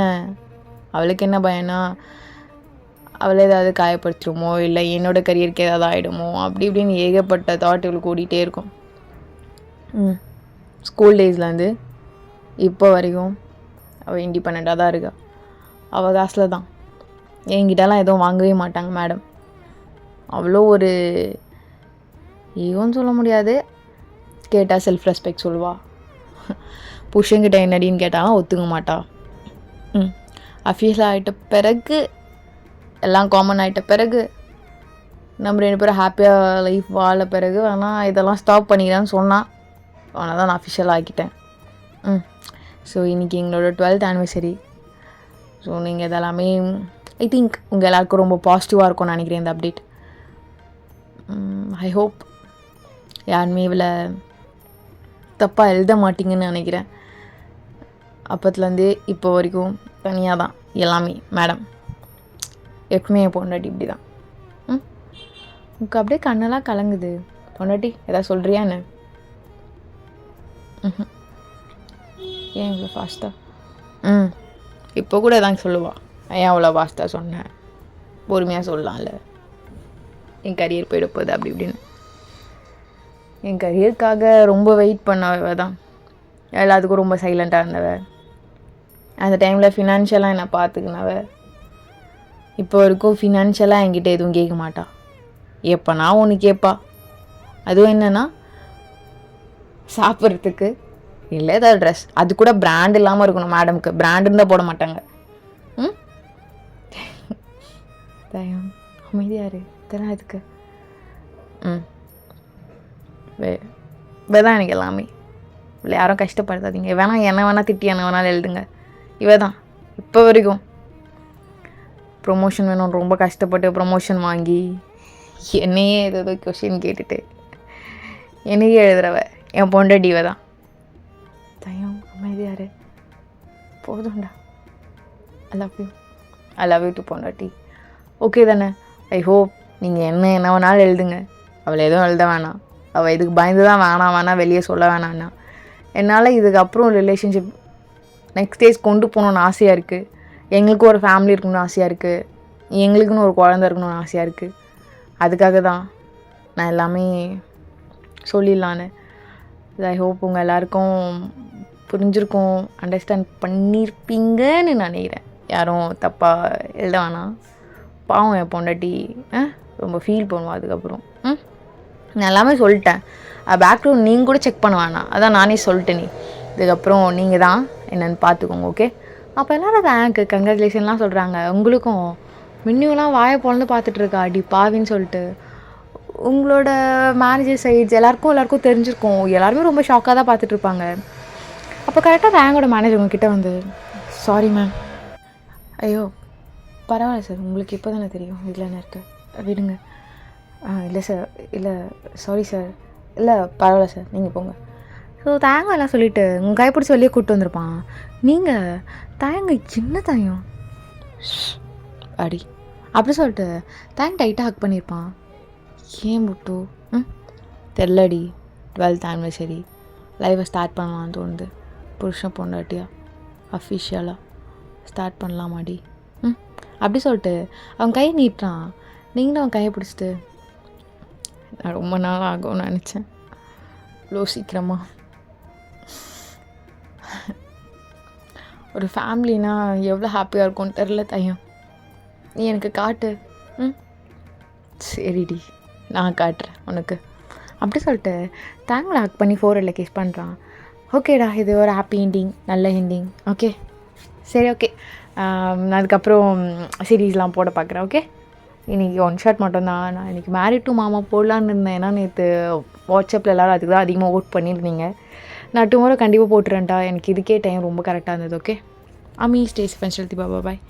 அவளுக்கு என்ன பயம்னா, அவளை ஏதாவது காயப்படுத்திடுமோ, இல்லை என்னோடய கரியருக்கு ஏதாவது ஆகிடுமோ அப்படி இப்படின்னு ஏகப்பட்ட தாட் இவளுக்கு ஓடிட்டே இருக்கும். ஸ்கூல் டேஸ்லேருந்து இப்போ வரைக்கும் அவள் இண்டிபெண்ட்டாக தான் இருக்கா. அவள் காசில் தான், என்கிட்டலாம் எதுவும் வாங்கவே மாட்டாங்க மேடம். அவ்வளோ ஒரு ஈகோன்னு சொல்ல முடியாது, கேட்டால் செல்ஃப் ரெஸ்பெக்ட் சொல்லுவா. புருஷன்கிட்ட என்னடின்னு கேட்டாலும் ஒத்துக்க மாட்டா. அஃபீஷியல் ஆகிட்ட பிறகு எல்லாம் காமன் ஆகிட்ட பிறகு நம்ம 2 பேரும் ஹாப்பியாக லைஃப் வாழ பிறகு வேணால் இதெல்லாம் ஸ்டாப் பண்ணிக்கிறான்னு சொன்னான். ஆனால் தான் நான் அஃபிஷியல் ஆக்கிட்டேன். ஸோ இன்றைக்கி எங்களோட 12th ஆனிவர்சரி. ஸோ நீங்கள் இதெல்லாமே ஐ திங்க் உங்கள் எல்லாருக்கும் ரொம்ப பாசிட்டிவாக இருக்கும்னு நினைக்கிறேன் இந்த அப்டேட். ஐ ஹோப் யாருமே இவ்வளோ தப்பாக எழுத மாட்டிங்கன்னு நினைக்கிறேன். அப்பத்துலேருந்தே இப்போ வரைக்கும் தனியாக தான் எல்லாமே. மேடம் எப்பவுமே என் பொண்டாட்டி இப்படி தான். உனக்கு அப்படியே கண்ணெல்லாம் கலங்குது. பொண்டாட்டி எதாவது சொல்கிறியா என்ன? ஏன் இவ்வளோ ஃபாஸ்ட்டாக? இப்போ கூட எதாவது சொல்லுவா. ஏன் அவ்வளோ ஃபாஸ்ட்டாக சொன்னேன், பொறுமையாக சொல்லலாம்ல, என் கரியர் போயிட போகுது அப்படி இப்படின்னு. என் கரியருக்காக ரொம்ப வெயிட் பண்ணவ தான். எல்லாத்துக்கும் ரொம்ப சைலண்ட்டாக இருந்தவ. அந்த டைமில் ஃபினான்ஷியலாக என்னை பார்த்துக்கினவ. இப்போ வரைக்கும் ஃபினான்ஷியலாக என்கிட்ட எதுவும் கேட்க மாட்டா. எப்போனா ஒன்று கேட்பா. அதுவும் என்னென்னா சாப்பிட்றதுக்கு இல்லை ஏதாவது ட்ரெஸ். அது கூட பிராண்ட் இல்லாமல் இருக்கணும். மேடம்க்கு பிராண்ட் இருந்தால் போட மாட்டாங்க. தயம் அமைதியாரு இதெல்லாம் இதுக்கு. இவதான் எனக்கு எல்லாமே. இல்லை யாரும் கஷ்டப்படுத்தாதீங்க. வேணாம் என்ன வேணால் திட்டி என்ன வேணாலும் எழுதுங்க. இவ தான் இப்போ வரைக்கும் ப்ரொமோஷன் வேணும் ரொம்ப கஷ்டப்பட்டு ப்ரொமோஷன் வாங்கி என்னையே ஏதோ கொஷின் கேட்டுட்டு என்னையே எழுதுறவ என் பொண்டாட்டி இவ தான். தயம் அமைதியாரு போதும்டா. ஐ லவ் யூ டு பொண்டாட்டி. ஓகே தானே? ஐ ஹோப் நீங்கள் என்ன வேணாலும் எழுதுங்க. அவளை எதுவும் எழுத வேணாம். அவள் இதுக்கு பயந்து தான் வேணாம் வெளியே சொல்ல வேணான்னா. என்னால் இதுக்கப்புறம் ரிலேஷன்ஷிப் நெக்ஸ்ட் ஸ்டேஜ் கொண்டு போகணுன்னு ஆசையாக இருக்குது. எங்களுக்கும் ஒரு ஃபேமிலி இருக்கணும்னு ஆசையாக இருக்குது. எங்களுக்குன்னு ஒரு குழந்தை இருக்கணும்னு ஆசையாக இருக்குது. அதுக்காக தான் நான் எல்லாமே சொல்லிடலான்னு. ஐ ஹோப் உங்கள் எல்லாருக்கும் புரிஞ்சிருக்கும், அண்டர்ஸ்டாண்ட் பண்ணியிருப்பீங்கன்னு நினைக்கிறேன். யாரும் தப்பாக எழுத வேணாம். பாவம் என் பொண்டாட்டி ரொம்ப ஃபீல் பண்ணுவோம் அதுக்கப்புறம். நான் எல்லாமே சொல்லிட்டேன். பேக்ரவுண்ட் நீங்கள் கூட செக் பண்ண வேணாம். அதான் நானே சொல்லிட்டேனே. இதுக்கப்புறம் நீங்கள் தான் என்னென்னு பார்த்துக்கோங்க. ஓகே? அப்போ எல்லோரும் தேங்க்கு கங்க்ராச்சுலேஷன்லாம் சொல்கிறாங்க. உங்களுக்கும் மின்னியூலாம் வாயை பொழந்து பார்த்துட்ருக்கா அடி பாவின்னு சொல்லிட்டு. உங்களோட மேனேஜர் சைட்ஸ் எல்லாருக்கும் தெரிஞ்சிருக்கும். எல்லாருமே ரொம்ப ஷாக்காக தான் பார்த்துட்ருப்பாங்க. அப்போ கரெக்டாக ரேங்கோட மேனேஜர் உங்ககிட்ட வந்து சாரி மேம். ஐயோ பரவாயில்ல சார், உங்களுக்கு இப்போ தானே தெரியும் இதில் என்ன இருக்குது விடுங்க. இல்லை சார், இல்லை சாரி சார், இல்லை பரவாயில்ல சார் நீங்கள் போங்க. ஸோ தேங்காய் எல்லாம் சொல்லிவிட்டு உங்கள் கைப்பிடிச்சி வெளியே கூப்பிட்டு வந்திருப்பான். நீங்கள் தேங்காய் என்ன தாயம் அடி அப்படி சொல்லிட்டு தேங்க் டைட்டாக ஹக் பண்ணியிருப்பான். ஏன் புட்டு தெரிலடி 12th ஆனிவர்சரி லைவை ஸ்டார்ட் பண்ணலான்னு தோணுது. புருஷன் பொண்டாட்டியா அஃபிஷியலாக ஸ்டார்ட் பண்ணலாமாடி அப்படி சொல்லிட்டு அவன் கை நீட்டுறான். நீங்களும் அவன் கையை பிடிச்சிட்டு நான் ரொம்ப நாள் ஆகும்னு நினச்சேன், இவ்வளோ சீக்கிரமா. ஒரு ஃபேமிலினா எவ்வளோ ஹாப்பியாக இருக்கும்னு தெரில தையம். நீ எனக்கு காட்டு. சரிடி நான் காட்டுறேன் உனக்கு அப்படி சொல்லிட்டு தேங்களை ஹக் பண்ணி ஃபோரில் கிஸ் பண்ணுறான். ஓகேடா, இது ஒரு ஹாப்பி எண்டிங், நல்ல எண்டிங். ஓகே சரி, ஓகே. நான் அதுக்கப்புறம் சீரீஸ்லாம் போட பார்க்குறேன். ஓகே, இன்றைக்கி ஒன் ஷாட் மட்டும்தான். நான் இன்றைக்கி மேரிட் டு மாமா போடலான்னு இருந்தேன். ஏன்னா நேற்று வாட்ஸ்அப்பில் எல்லோரும் அதுக்கு தான் அதிகமாக ஓட் பண்ணியிருந்தீங்க. நான் டுமாரோ கண்டிப்பாக போட்டுறேன்டா. எனக்கு இதுக்கே டைம் ரொம்ப கரெக்டாக இருந்தது. ஓகே, அமி ஸ்டே ஸ்பெஷல். பாய் பாய்.